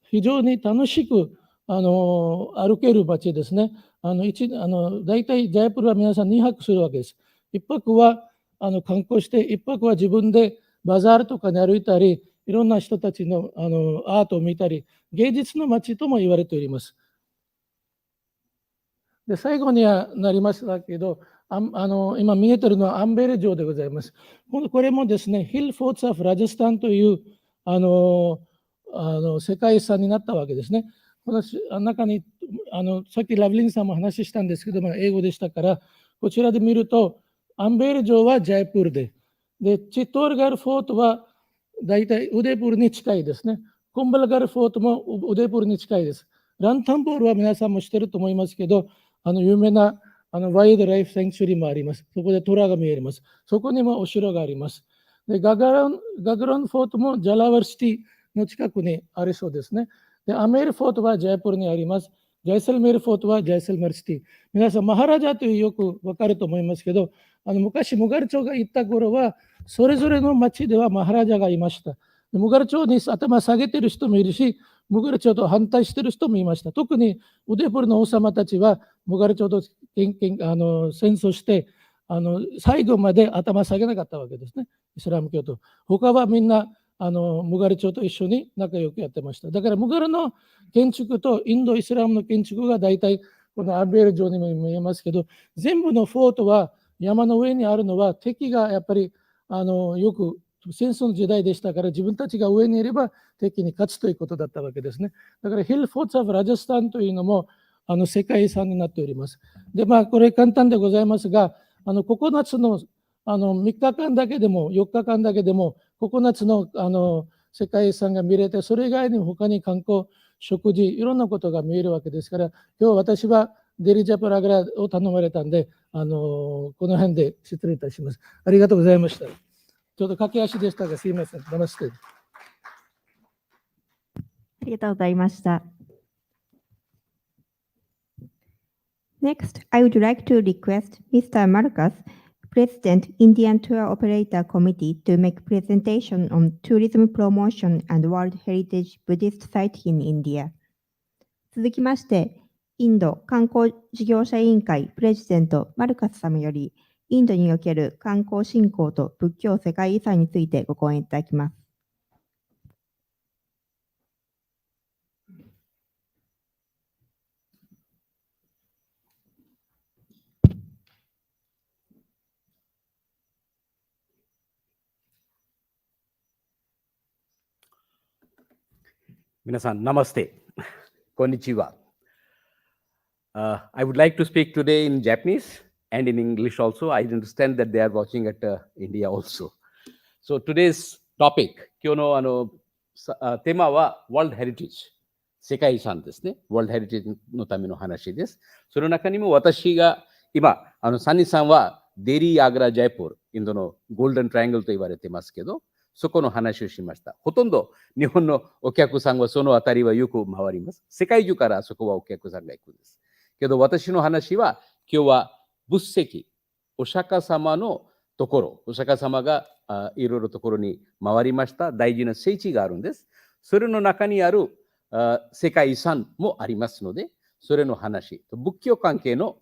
非常に楽しく歩ける街ですね。大体ジャイプールは皆さん2泊するわけです。1泊は観光して、1泊は自分でバザールとかに歩いたり、いろんな人たちのアートを見たり、芸術の街とも言われております。で、最後にはなりましたけど、今見えているのはアンベール城でございます。これもですね、ヒルフォーツ・オフ・ラジスタンという世界遺産になったわけですね。この中にさっきラブリンさんも話したんですけども、英語でしたから、こちらで見ると、アンベール城はジャイプールで、チットールガルフォートは大体ウデプールに近いですね。コンバラガルフォートもウデプールに近いです。ランタンボールは皆さんも知ってると思いますけど、有名なワイルドライフサンチュリーもあります。そこで虎が見えます。そこにもお城があります。で、ガグランフォートもジャラワルシティの近くにありそうですね。で、アメールフォートはジャイプールにあります。ジャイサルメールフォートはジャイサルメールシティ。皆さん、マハラジャというよくわかると思いますけど、昔、ムガル朝が行った頃は、それぞれの町ではマハラジャがいました。でムガル朝に頭下げてる人もいるし、ムガル朝と反対してる人もいました。特にウデプルの王様たちは、ムガル朝と戦争して、最後まで頭下げなかったわけですね、イスラム教徒。他はみんなムガル朝と一緒に仲良くやってました。だからムガルの建築とインド・イスラムの建築が大体このアベール城にも見えますけど、全部のフォートは山の上にあるのは敵がやっぱりよく戦争の時代でしたから、自分たちが上にいれば敵に勝つということだったわけですね。だからヒルフォーツ・オブ・ラジャスタンというのも世界遺産になっております。で、これ簡単でございますが、9つの3日間だけでも4日間だけでも9つの世界遺産が見れて、それ以外にも他に観光、食事、いろんなことが見えるわけですから、今日私はデリジャパラグラを頼まれたんで、この辺で失礼いたします。ありがとうございました。ちょっと駆け足でしたが、すいません。ナマステ。ありがとうございました。Next, I would like to request Mr. Marcus, President, Indian Tour Operator Committee, to make presentation on tourism promotion and World Heritage Buddhist Site in India. 続きまして、インド観光事業者委員会プレジデントマルカス様より、インドにおける観光振興と仏教世界遺産についてご講演いただきます。皆さん、ナマステ。こんにちは。I would like to speak today in Japanese and in English also. I understand that they are watching at India also. So today's topic, 今日のテーマは World Heritage。世界遺産ですね。World Heritage のための話です。その中にも私が今、サニーさんはデリー、アグラ、ジャイプール、インドのゴールデントライアングルと言われてますけど、そこの話をしました。ほとんど日本のお客さんはそのあたりはよく回ります。世界中からそこはお客さんが行くんです。けど私の話は今日は仏石、お釈迦様のところ、お釈迦様がいろいろところに回りました大事な聖地があるんです。それの中にある世界遺産もありますので、それの話、仏教関係の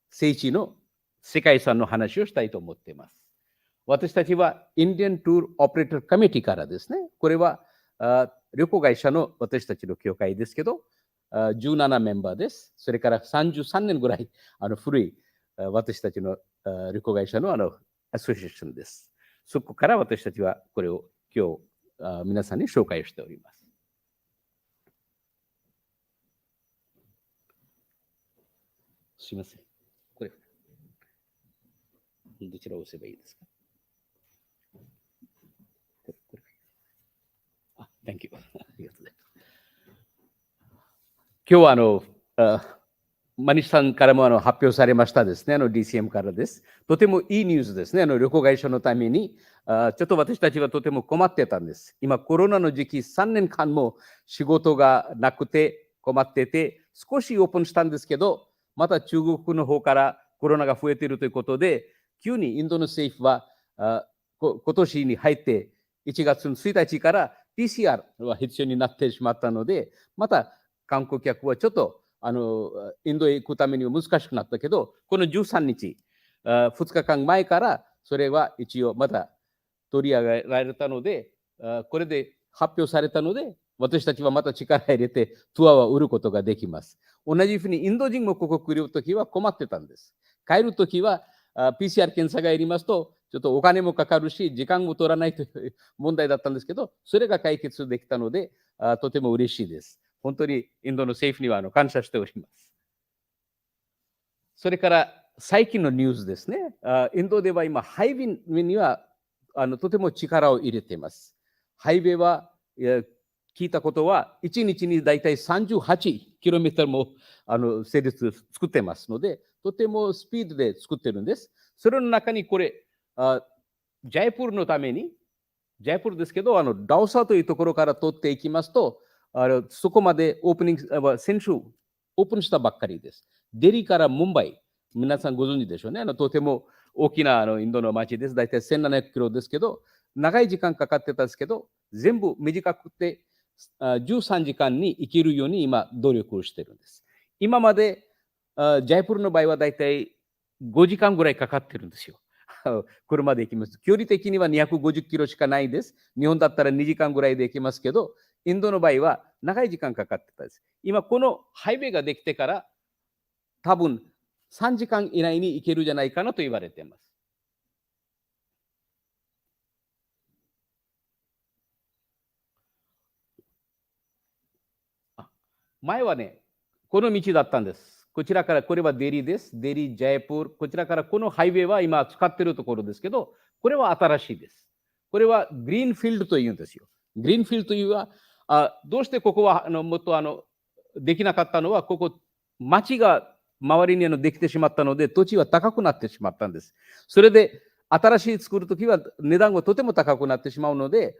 聖地の世界遺産の話をしたいと思っています。私たちはインディアントゥーオペレーターコミュニティからですね、これは旅行会社の私たちの協会ですけど、17メンバーです。それから33年ぐらい古い私たちの旅行会社のアソシエーションです。そこから私たちはこれを今日皆さんに紹介しております。すいません。これ、どちらを押せばいいですかThank you. ありがとうございます。今日はマニシさんからも発表されましたですね、DCM からです。とてもいいニュースですね、旅行会社のために。ちょっと私たちはとても困ってたんです。今、コロナの時期、3年間も仕事がなくて困ってて、少しオープンしたんですけど、また中国の方からコロナが増えているということで、急にインドの政府は今年に入って1月の1日から PCR は必要になってしまったので、また観光客はちょっとインドへ行くためには難しくなったけど、この13日、2日間前からそれは一応また取り上げられたので、これで発表されたので、私たちはまた力入れてツアーは売ることができます。同じふうにインド人もここ来るときは困ってたんです。帰るときはPCR 検査がいりますと、ちょっとお金もかかるし、時間も取らないという問題だったんですけど、それが解決できたので、とても嬉しいです。本当にインドの政府には感謝しております。それから最近のニュースですね。インドでは今、ハイウェイにはとても力を入れています。ハイウェイは聞いたことは、1日にだいたい 38km も成立作ってますので、とてもスピードで作ってるんです。それの中にこれ、ジャイプールのために、ジャイプールですけど、ダオサというところから取っていきますと、そこまでオープニング、先週オープンしたばっかりです。デリーからムンバイ、皆さんご存知でしょうね。とても大きなインドの街です。大体1700キロですけど、長い時間かかってたんですけど、全部短くて13時間に行けるように今努力をしてるんです。今までジャイプールの場合は大体5時間ぐらいかかってるんですよ。車で行きます。距離的には250キロしかないです。日本だったら2時間ぐらいで行けますけど、インドの場合は長い時間かかってたんです。今このハイウェイができてから多分3時間以内に行けるじゃないかなと言われています。前はね、この道だったんです。こちらから、これはデリーです。デリー、ジャイプール。こちらからこのハイウェイは今使っているところですけど、これは新しいです。これはグリーンフィールドというんですよ。グリーンフィールドというのは、どうしてここはもっとできなかったのは、ここ、町が周りにできてしまったので、土地は高くなってしまったんです。それで、新しい作るときは値段がとても高くなってしまうので、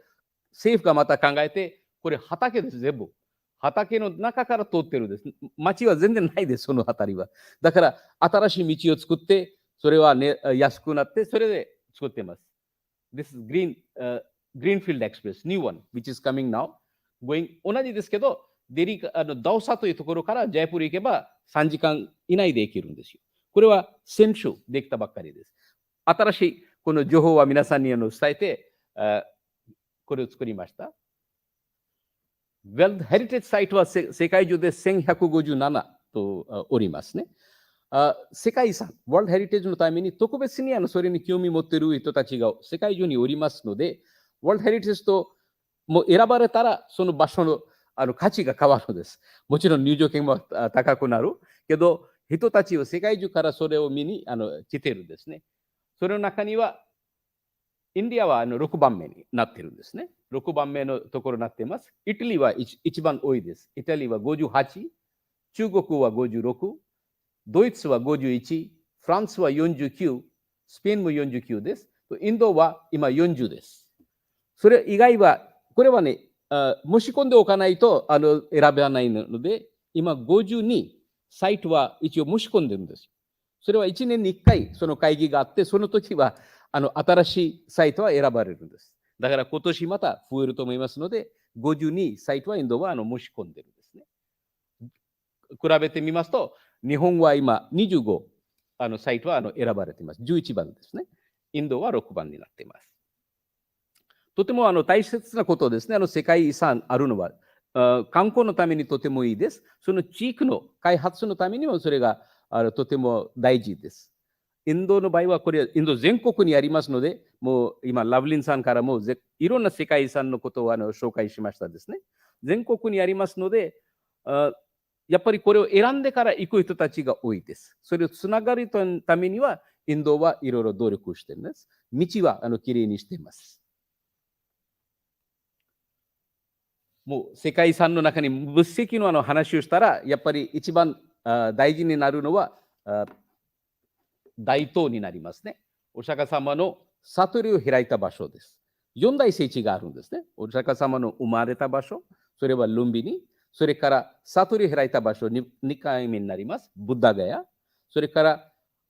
政府がまた考えて、これ畑です、全部。畑の中から通ってるんです。町は全然ないです、その辺りは。だから、新しい道を作って、それは、ね、安くなって、それで作っています。This is Greenfield Express, new one, which is coming now. 同じですけど、ダオサというところからジャイプール行けば3時間以内で行けるんですよ。これは先週できたばっかりです。新しいこの情報は皆さんに伝えて、これを作りました。World Heritage Site は世界中で1157とおりますね。世界遺産、World Heritage のために特別にそれに興味を持っている人たちが世界中におりますので、World Heritage とも選ばれたらその場所の価値が変わるのです。もちろん入場券も高くなるけど、人たちは世界中からそれを見に来ているんですね。それの中には、インディアは6番目になっているんですね。6番目のところになっています。イタリーは一番多いです。イタリーは58、中国は56、ドイツは51、フランスは49、スペインも49です。インドは今40です。それ以外は、これはね、申し込んでおかないと選べないので、今52サイトは一応申し込んでるんです。それは1年に1回その会議があって、その時は新しいサイトは選ばれるんです。だから今年また増えると思いますので、52サイトはインドは申し込んでるんですね。比べてみますと、日本は今25サイトは選ばれています。11番ですね。インドは6番になっています。とても大切なことですね。世界遺産あるのは、観光のためにとてもいいです。その地域の開発のためにもそれがとても大事です。インドの場合は、これ、インド全国にありますので、もう今、ラブリンさんからもいろんな世界遺産のことを紹介しましたですね。全国にありますので、やっぱりこれを選んでから行く人たちが多いです。それをつながるためには、インドはいろいろ努力しているんです。道はきれいにしています。もう世界遺産の中に仏石の話をしたら、やっぱり一番大事になるのは大塔になりますね。お釈迦様の悟りを開いた場所です。4大聖地があるんですね。お釈迦様の生まれた場所、それはルンビニ、それから悟りを開いた場所に2回目になります。ブッダガヤ、それか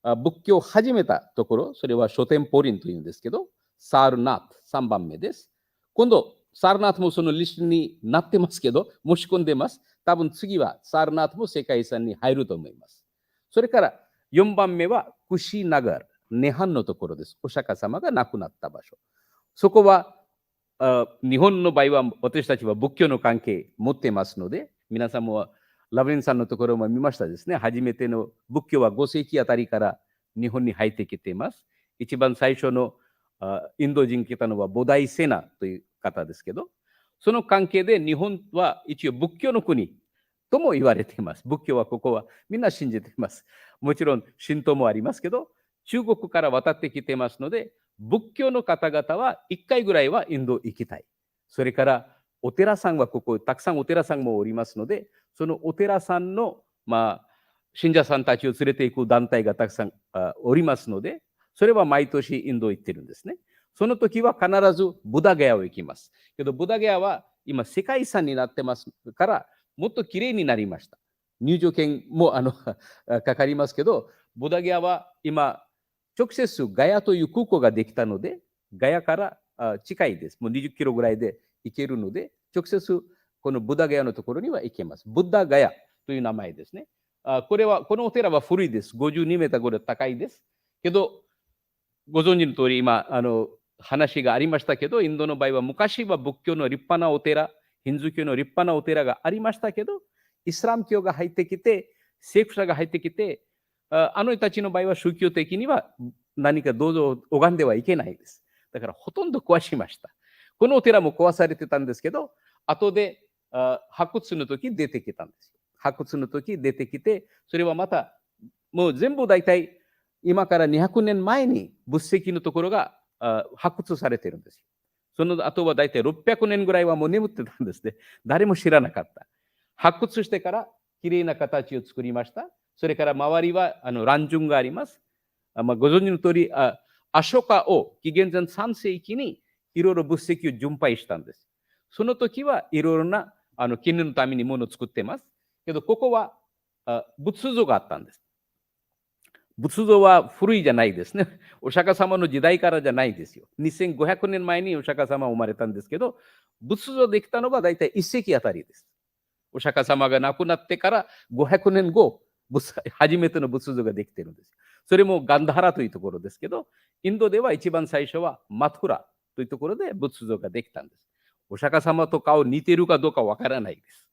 ら仏教を始めたところ、それは書店ポリンというんですけど、サールナート3番目です。今度、サールナートもそのリストになってますけど、申し込んでます。多分次はサールナートも世界遺産に入ると思います。それから4番目はクシナガル、涅槃のところです。お釈迦様が亡くなった場所。そこは日本の場合は私たちは仏教の関係持っていますので、皆さんもラブリンさんのところも見ましたですね。初めての仏教は5世紀あたりから日本に入ってきています。一番最初のインド人来たのはボダイセナという方ですけど、その関係で日本は一応仏教の国とも言われています。仏教はここはみんな信じています。もちろん神道もありますけど、中国から渡ってきていますので、仏教の方々は1回ぐらいはインド行きたい。それからお寺さんはここたくさんお寺さんもおりますので、そのお寺さんの信者さんたちを連れていく団体がたくさんおりますので、それは毎年インド行ってるんですね。その時は必ずブダガヤを行きます。けど、ブダガヤは今世界遺産になってますから、もっときれいになりました。入場券もかかりますけど、ブダガヤは今、直接ガヤという空港ができたので、ガヤから近いです。もう20キロぐらいで行けるので、直接このブダガヤのところには行けます。ブッダガヤという名前ですね。このお寺は古いです。52メーターぐらい高いです。けど、ご存知の通り、今、話がありましたけど、インドの場合は昔は仏教の立派なお寺、ヒンズー教の立派なお寺がありましたけど、イスラム教が入ってきて、政府者が入ってきて、人たちの場合は宗教的には何かどうぞ拝んではいけないです。だからほとんど壊しました。このお寺も壊されてたんですけど、後で発掘の時出てきたんです。発掘の時出てきて、それはまた、もう全部大体、今から200年前に仏石のところが発掘されているんですよ。その後は大体600年ぐらいはもう眠ってたんですね。誰も知らなかった。発掘してからきれいな形を作りました。それから周りは乱順があります。ご存知の通り、アショカを紀元前3世紀にいろいろ仏石を巡拝したんです。その時はいろいろな記念のためにものを作っています。けど、ここは仏像があったんです。仏像は古いじゃないですね。お釈迦様の時代からじゃないですよ。2500年前にお釈迦様は生まれたんですけど、仏像できたのが大体1世紀あたりです。お釈迦様が亡くなってから500年後、初めての仏像ができているんです。それもガンダハラというところですけど、インドでは一番最初はマトゥラというところで仏像ができたんです。お釈迦様と顔似ているかどうかわからないです。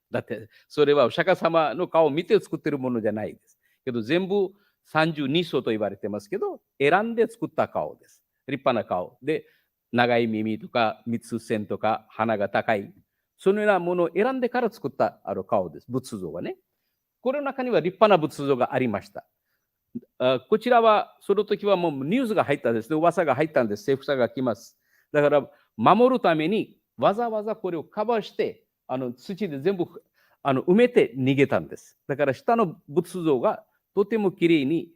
だって、それはお釈迦様の顔を見て作っているものじゃないです。けど、全部32層と言われてますけど、選んで作った顔です。立派な顔。で、長い耳とか、三つ線とか、鼻が高い。そのようなものを選んでから作った顔です。仏像がね。これの中には立派な仏像がありました。こちらは、その時はもうニュースが入ったんですね。噂が入ったんです。政府者が来ます。だから、守るために、わざわざこれをカバーして、土で全部埋めて逃げたんです。だから、下の仏像がとてもきれいに、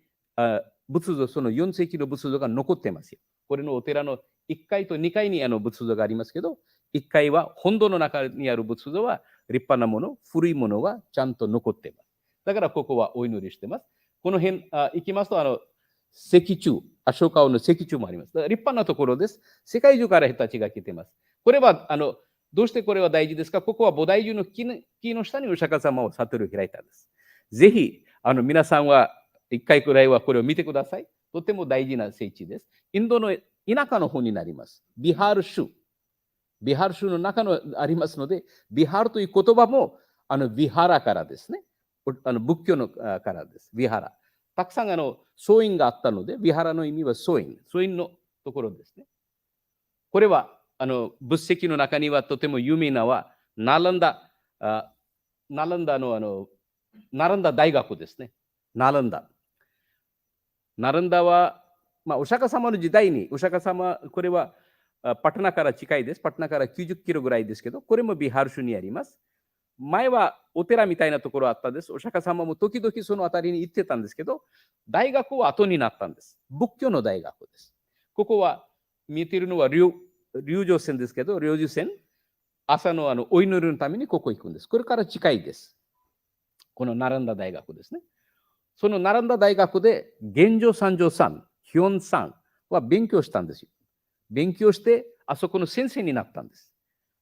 仏像、その4世紀の仏像が残ってますよ。これのお寺の1階と2階に仏像がありますけど、1階は本堂の中にある仏像は立派なもの、古いものがちゃんと残っています。だからここはお祈りしています。この辺行きますと、石柱、アショカオの石柱もあります。立派なところです。世界中から人たちが来ています。これは、どうしてこれは大事ですか？ここは菩提樹の木の下にお釈迦様を悟りを開いたんです。ぜひ、皆さんは1回くらいはこれを見てください。とても大事な聖地です。インドの田舎の方になります。ビハール州。ビハール州の中のありますので、ビハールという言葉も、ビハラからですね。仏教のからです。ビハラ。たくさん僧院があったので、ビハラの意味は僧院。僧院のところですね。これは、仏石の中にはとても有名なは、ナランダ大学ですね。ナランダは、お釈迦様の時代に、お釈迦様、これはパトナから近いです。パトナから90キロぐらいですけど、これもビハール州にあります。前はお寺みたいなところあったんです。お釈迦様も時々その辺りに行ってたんですけど、大学は後になったんです。仏教の大学です。ここは見えているのは龍城線ですけど、龍樹線、朝のお祈りのためにここ行くんです。これから近いです。このナランダ大学ですね。そのナランダ大学で、玄奘三条さん、ヒョンさんは勉強したんですよ。勉強して、あそこの先生になったんです。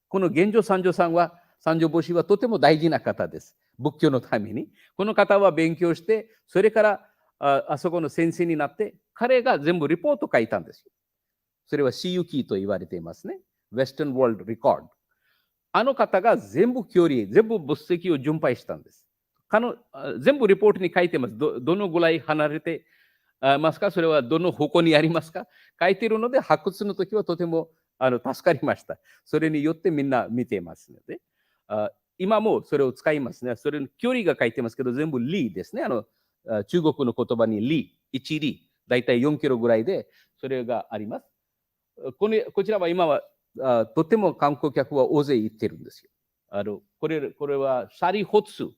この玄奘三条さんは、三条法師はとても大事な方です。仏教のために。この方は勉強して、それからあそこの先生になって、彼が全部リポートを書いたんですよ。それは CUK と言われていますね。Western World Record。あの方が全部仏石を巡拝したんです。全部リポートに書いてます。どのぐらい離れてますか？それはどの方向にありますか？書いているので、発掘の時はとても助かりました。それによってみんな見ていますので。今もそれを使いますね。それの距離が書いてますけど、全部リですね。中国の言葉にリ、1リ、だいたい4キロぐらいで、それがあります。こちらは今はとても観光客は大勢行ってるんですよ。これはシャリホツ。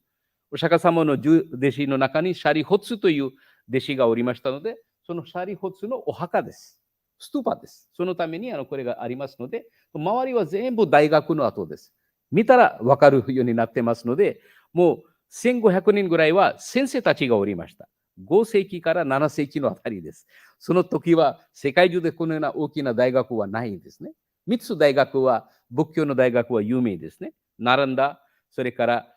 お釈迦様の十弟子の中にシャリホツという弟子がおりましたので、そのシャリホツのお墓です。ストゥーパです。そのためにこれがありますので、周りは全部大学の跡です。見たら分かるようになってますので、もう1500人ぐらいは先生たちがおりました。5世紀から7世紀のあたりです。その時は世界中でこのような大きな大学はないんですね。3つ大学は、仏教の大学は有名ですね。ナランダ、それから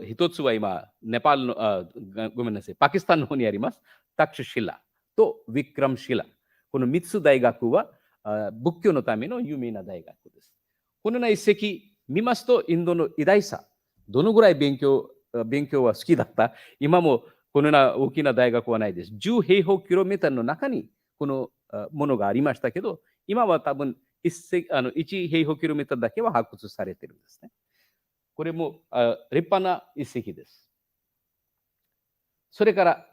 一つは今、ネパールの、ごめんなさい、パキスタンの方にあります。タクシュシラとウィクラムシラ。この3つ大学は仏教のための有名な大学です。このような一石見ますと、インドの偉大さ、どのぐらい勉強は好きだった。今もこのような大きな大学はないです。10平方キロメートルの中にこのものがありましたけど、今は多分1平方キロメートルだけは発掘されているんですね。これも立派な一石です。それから、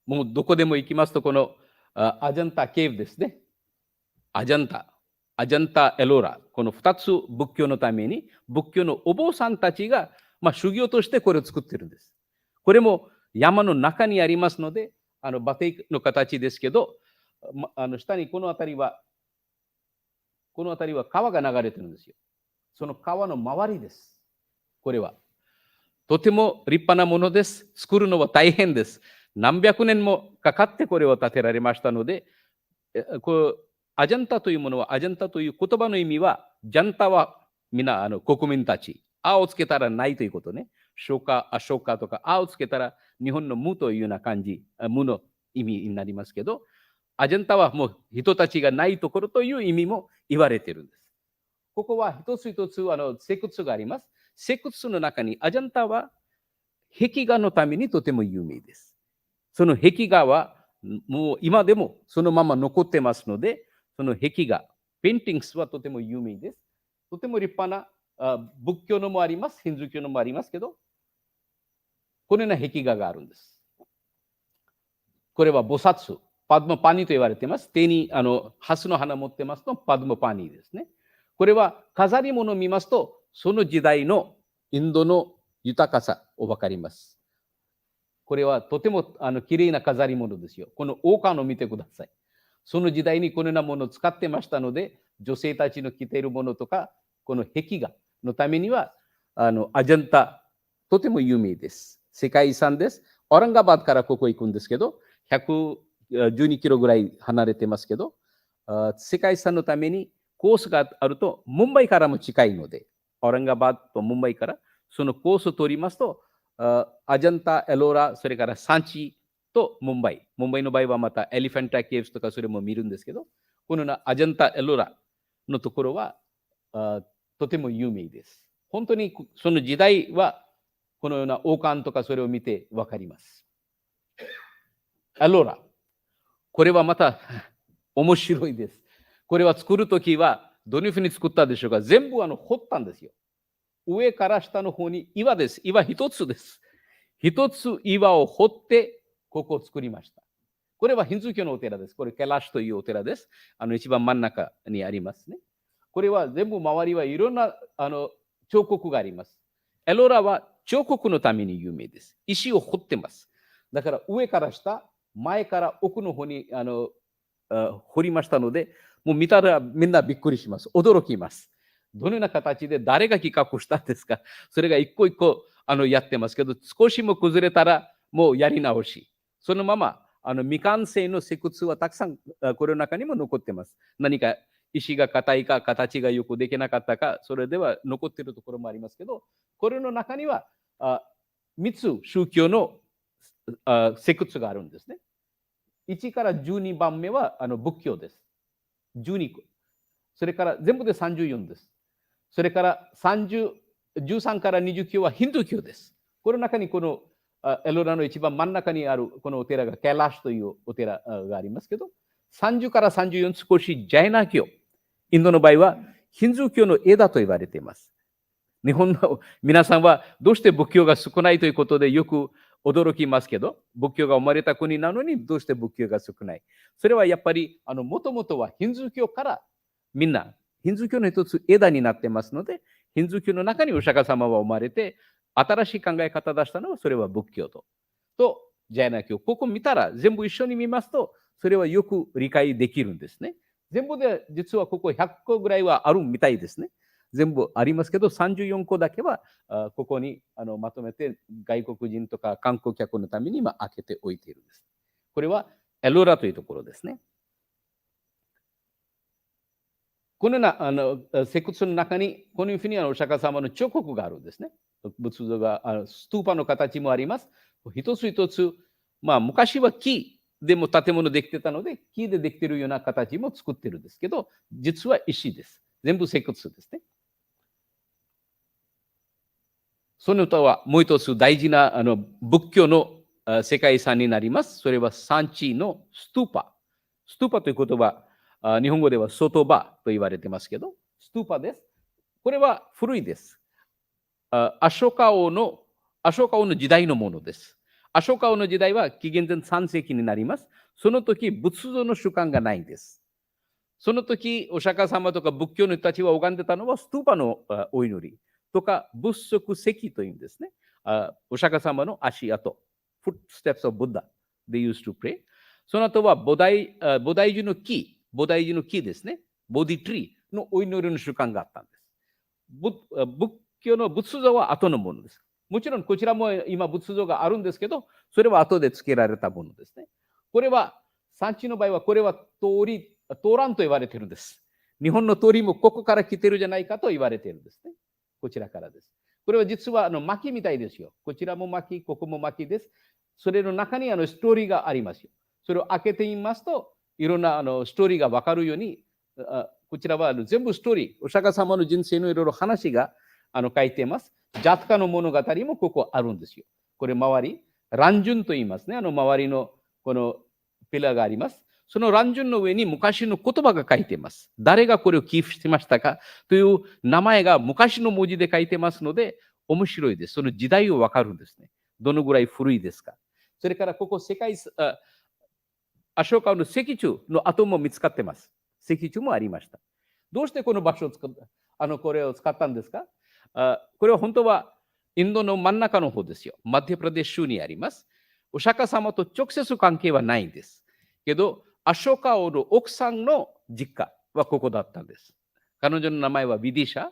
もうどこでも行きますと、このアジャンタケーブですね。アジャンタ、エローラ。この2つ仏教のために、仏教のお坊さんたちが、修行としてこれを作っているんです。これも山の中にありますので、バティの形ですけど、下にこの辺りは川が流れてるんですよ。その川の周りです。これは。とても立派なものです。作るのは大変です。何百年もかかってこれを建てられましたので、アジャンタというものは、アジャンタという言葉の意味は、ジャンタは皆国民たち。あをつけたらないということね。ショカ、アショカとか、あをつけたら日本の無というような感じ、無の意味になりますけど、アジャンタはもう人たちがないところという意味も言われているんです。ここは一つ一つ石窟があります。石窟の中にアジャンタは壁画のためにとても有名です。その壁画はもう今でもそのまま残ってますので、その壁画、ペインティングスはとても有名です。とても立派な仏教のもあります、ヒンズー教のもありますけど、このような壁画があるんです。これは菩薩、パドマパニと言われています。手にハスの花を持ってますと、パドマパニですね。これは飾り物を見ますと、その時代のインドの豊かさを分かります。これはとてもきれいな飾り物ですよ。この王冠を見てください。その時代にこのようなものを使ってましたので、女性たちの着ているものとか、この壁画のためには、アジャンタ、とても有名です。世界遺産です。オランガバードからここ行くんですけど、112キロぐらい離れてますけど、世界遺産のためにコースがあると、ムンバイからも近いので、オランガバードとムンバイから、そのコースを取りますと、アジャンタ、エローラ、それからサンチとムンバイ。ムンバイの場合はまたエリファンタケーブスとかそれも見るんですけど、このようなアジャンタ、エローラのところは、とても有名です。本当にその時代は、このような王冠とかそれを見てわかります。エローラ。これはまた面白いです。これは作るときは、どのように作ったでしょうか。全部掘ったんですよ。上から下の方に岩です。岩一つです。一つ岩を掘って、ここを作りました。これはヒンズー教のお寺です。これ、ケラシュというお寺です。一番真ん中にありますね。これは全部周りはいろんな彫刻があります。エローラは彫刻のために有名です。石を掘ってます。だから上から下、前から奥の方に掘りましたので、もう見たらみんなびっくりします。驚きます。どのような形で誰が企画したんですか。それが一個一個やってますけど、少しも崩れたらもうやり直し。そのまま未完成の石窟はたくさんこれの中にも残ってます。何か石が硬いか形がよくできなかったか、それでは残っているところもありますけど、これの中には3つ宗教の石窟があるんですね。1から12番目は仏教です。12個。それから全部で34です。それから13から29はヒンドゥー教です。この中にこのエローラの一番真ん中にあるこのお寺がケラシュというお寺がありますけど、30から34少しジャイナ教。インドの場合はヒンドゥー教の枝と言われています。日本の皆さんはどうして仏教が少ないということでよく驚きますけど、仏教が生まれた国なのにどうして仏教が少ない。それはやっぱりもともとはヒンドゥー教からみんなヒンドゥー教の一つ枝になってますので、ヒンドゥー教の中にお釈迦様は生まれて、新しい考え方出したのは、それは仏教とジャイナ教。ここ見たら、全部一緒に見ますと、それはよく理解できるんですね。全部で実はここ100個ぐらいはあるみたいですね。全部ありますけど、34個だけはここにまとめて外国人とか観光客のために今開けておいているんです。これはエロラというところですね。このような石窟の中に、このいうふうにお釈迦様の彫刻があるんですね。仏像が、ストゥーパの形もあります。一つ一つ、昔は木でも建物できてたので、木でできているような形も作ってるんですけど、実は石です。全部石窟ですね。その他はもう一つ大事な仏教の世界遺産になります。それは産地のストゥーパ。ストゥーパという言葉、日本語では外場と言われてますけど、ストゥーパです。これは古いです。アショカ王の時代のものです。アショカ王の時代は紀元前3世紀になります。その時、仏像の習慣がないんです。その時、お釈迦様とか仏教の人たちは拝んでたのはストゥーパのお祈りとか仏足石というんですね。お釈迦様の足跡、footsteps of Buddha, they used to pray。その後は菩提樹の木ですね。ボディトリーのお祈りの習慣があったんです。仏教の仏像は後のものです。もちろんこちらも今仏像があるんですけど、それは後で付けられたものですね。これは、産地の場合はこれは通らんと言われているんです。日本の通りもここから来てるじゃないかと言われているんですね。こちらからです。これは実は薪みたいですよ。こちらも薪、ここも薪です。それの中にストーリーがありますよ。それを開けてみますと、いろんなストーリーがわかるように、こちらは全部ストーリー、お釈迦様の人生のいろいろ話が書いています。ジャトカの物語もここあるんですよ。これ周り、ランジュンと言いますね。周りのこのピラーがあります。そのランジュンの上に昔の言葉が書いています。誰がこれを寄付してましたかという名前が昔の文字で書いてますので、面白いです。その時代をわかるんですね。どのぐらい古いですか。それからここアショカの石柱の跡も見つかっています。石柱もありました。どうしてこの場所をこれを使ったんですか。これは本当はインドの真ん中の方ですよ。マディプラデシュにあります。お釈迦様と直接関係はないんです。けど、アショカ王の奥さんの実家はここだったんです。彼女の名前はビディシャ。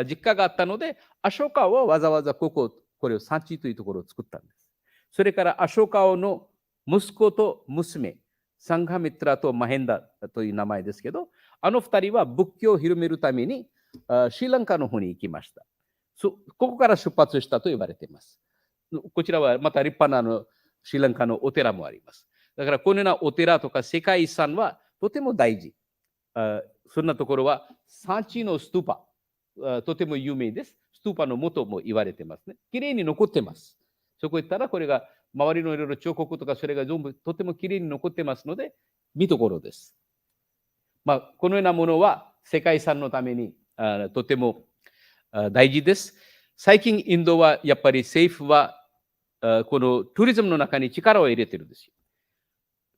実家があったので、アショカ王はわざわざこれを産地というところを作ったんです。それからアショカ王の息子と娘、サンガミトラとマヘンダという名前ですけど、二人は仏教を広めるためにシリランカの方に行きました。ここから出発したと言われています。こちらはまた立派なシリランカのお寺もあります。だからこのようなお寺とか世界遺産はとても大事。そんなところは産地のストゥーパ、とても有名です。ストゥーパの元も言われてますね。きれいに残ってます。そこ行ったらこれが周りのいろいろ彫刻とかそれが全部とてもきれいに残ってますので、見どころです。このようなものは世界遺産のためにとても大事です。最近インドはやっぱり政府はこのトゥリズムの中に力を入れてるんですよ。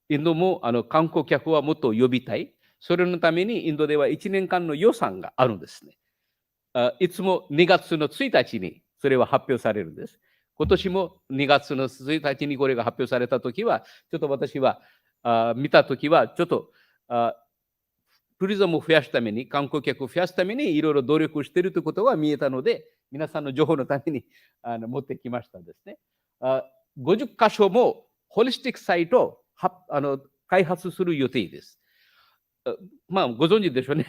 インドも観光客はもっと呼びたい。それのためにインドでは1年間の予算があるんですね。いつも2月の1日にそれは発表されるんです。今年も2月の1日にこれが発表されたときは、ちょっと私は見たときは、ちょっとトゥリズムを増やすために、観光客を増やすためにいろいろ努力しているということが見えたので、皆さんの情報のために持ってきましたですね。50カ所もホリスティックサイトを開発する予定です。ご存知でしょうね。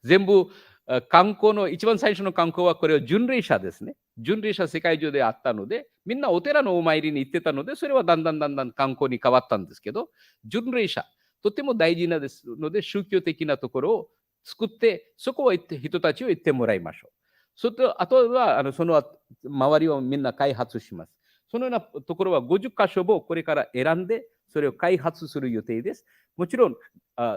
全部観光の一番最初の観光はこれは巡礼者ですね。巡礼者世界中であったので、みんなお寺のお参りに行ってたので、それはだんだん観光に変わったんですけど、巡礼者、とても大事なですので、宗教的なところを作って、そこは人たちを行ってもらいましょう。あとはその周りをみんな開発します。そのようなところは50カ所をこれから選んで、それを開発する予定です。もちろん、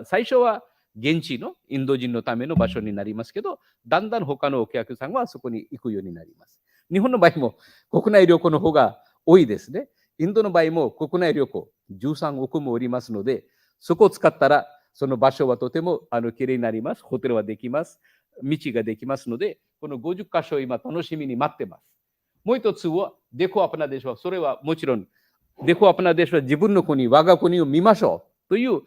最初は現地のインド人のための場所になりますけど、だんだん他のお客さんはそこに行くようになります。日本の場合も国内旅行の方が多いですね。インドの場合も国内旅行13億もおりますので、そこを使ったら、その場所はとてもきれいになります。ホテルはできます。道ができますので、この50カ所今楽しみに待ってます。もう一つは、デコアパナデシュは、それはもちろん、デコアパナデシュは自分の国、我が国を見ましょうという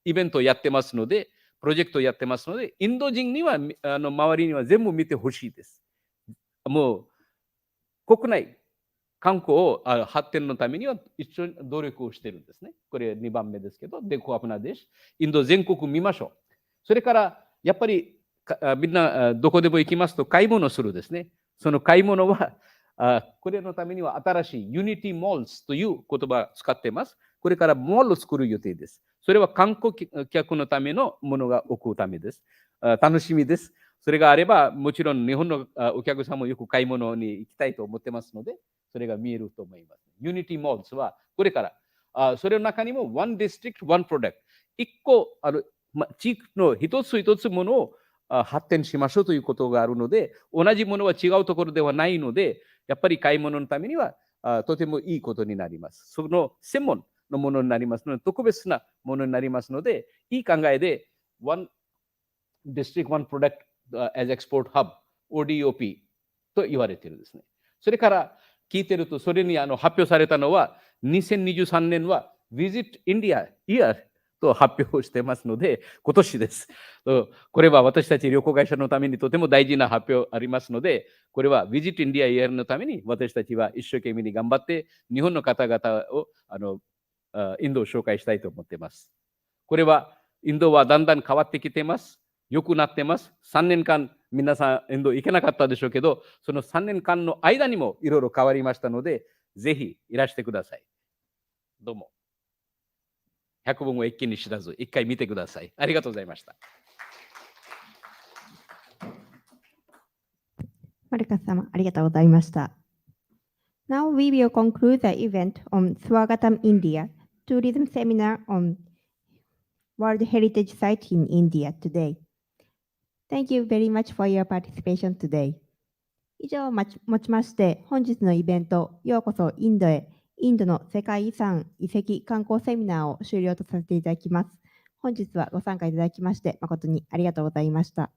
イベントをやってますので、プロジェクトをやってますので、インド人には、周りには全部見てほしいです。もう、国内、観光を発展のためには一緒に努力をしているんですね。これ2番目ですけど、デコアパナデシュ、インド全国見ましょう。それから、やっぱりみんなどこでも行きますと買い物するですね。その買い物は、これのためには新しいユニティモールズという言葉を使っています。これからモールを作る予定です。それは観光客のためのものが置くためです。楽しみです。それがあれば、もちろん日本のお客さんもよく買い物に行きたいと思ってますので、それが見えると思います。ユニティモールズはこれから、それの中にもOne District, One Product。一個、地域の一つ一つものを発展しましょうということがあるので、同じものは違うところではないので、やっぱり買い物のためにはとてもいいことになります。その専門のものになりますので、特別なものになりますので、いい考えで、One District, One Product as Export Hub、ODOP と言われているんですね。それから聞いていると、それに発表されたのは、2023年は Visit India Yearと発表してますので、今年です。これは私たち旅行会社のためにとても大事な発表ありますので、これは Visit India Year のために私たちは一生懸命に頑張って、日本の方々をインドを紹介したいと思っています。これはインドはだんだん変わってきています。良くなっています。3年間皆さんインド行けなかったでしょうけど、その3年間の間にもいろいろ変わりましたので、ぜひいらしてください。どうも。100本を一気に知らず、一回見てください。ありがとうございました。マルカス様、ありがとうございました。Now we will conclude the event on Swagatam India Tourism Seminar on World Heritage Site in India today. Thank you very much for your participation today. 以上をもちまして、本日のイベント、ようこそインドへ、インドの世界遺産遺跡観光セミナーを終了とさせていただきます。本日はご参加いただきまして、誠にありがとうございました。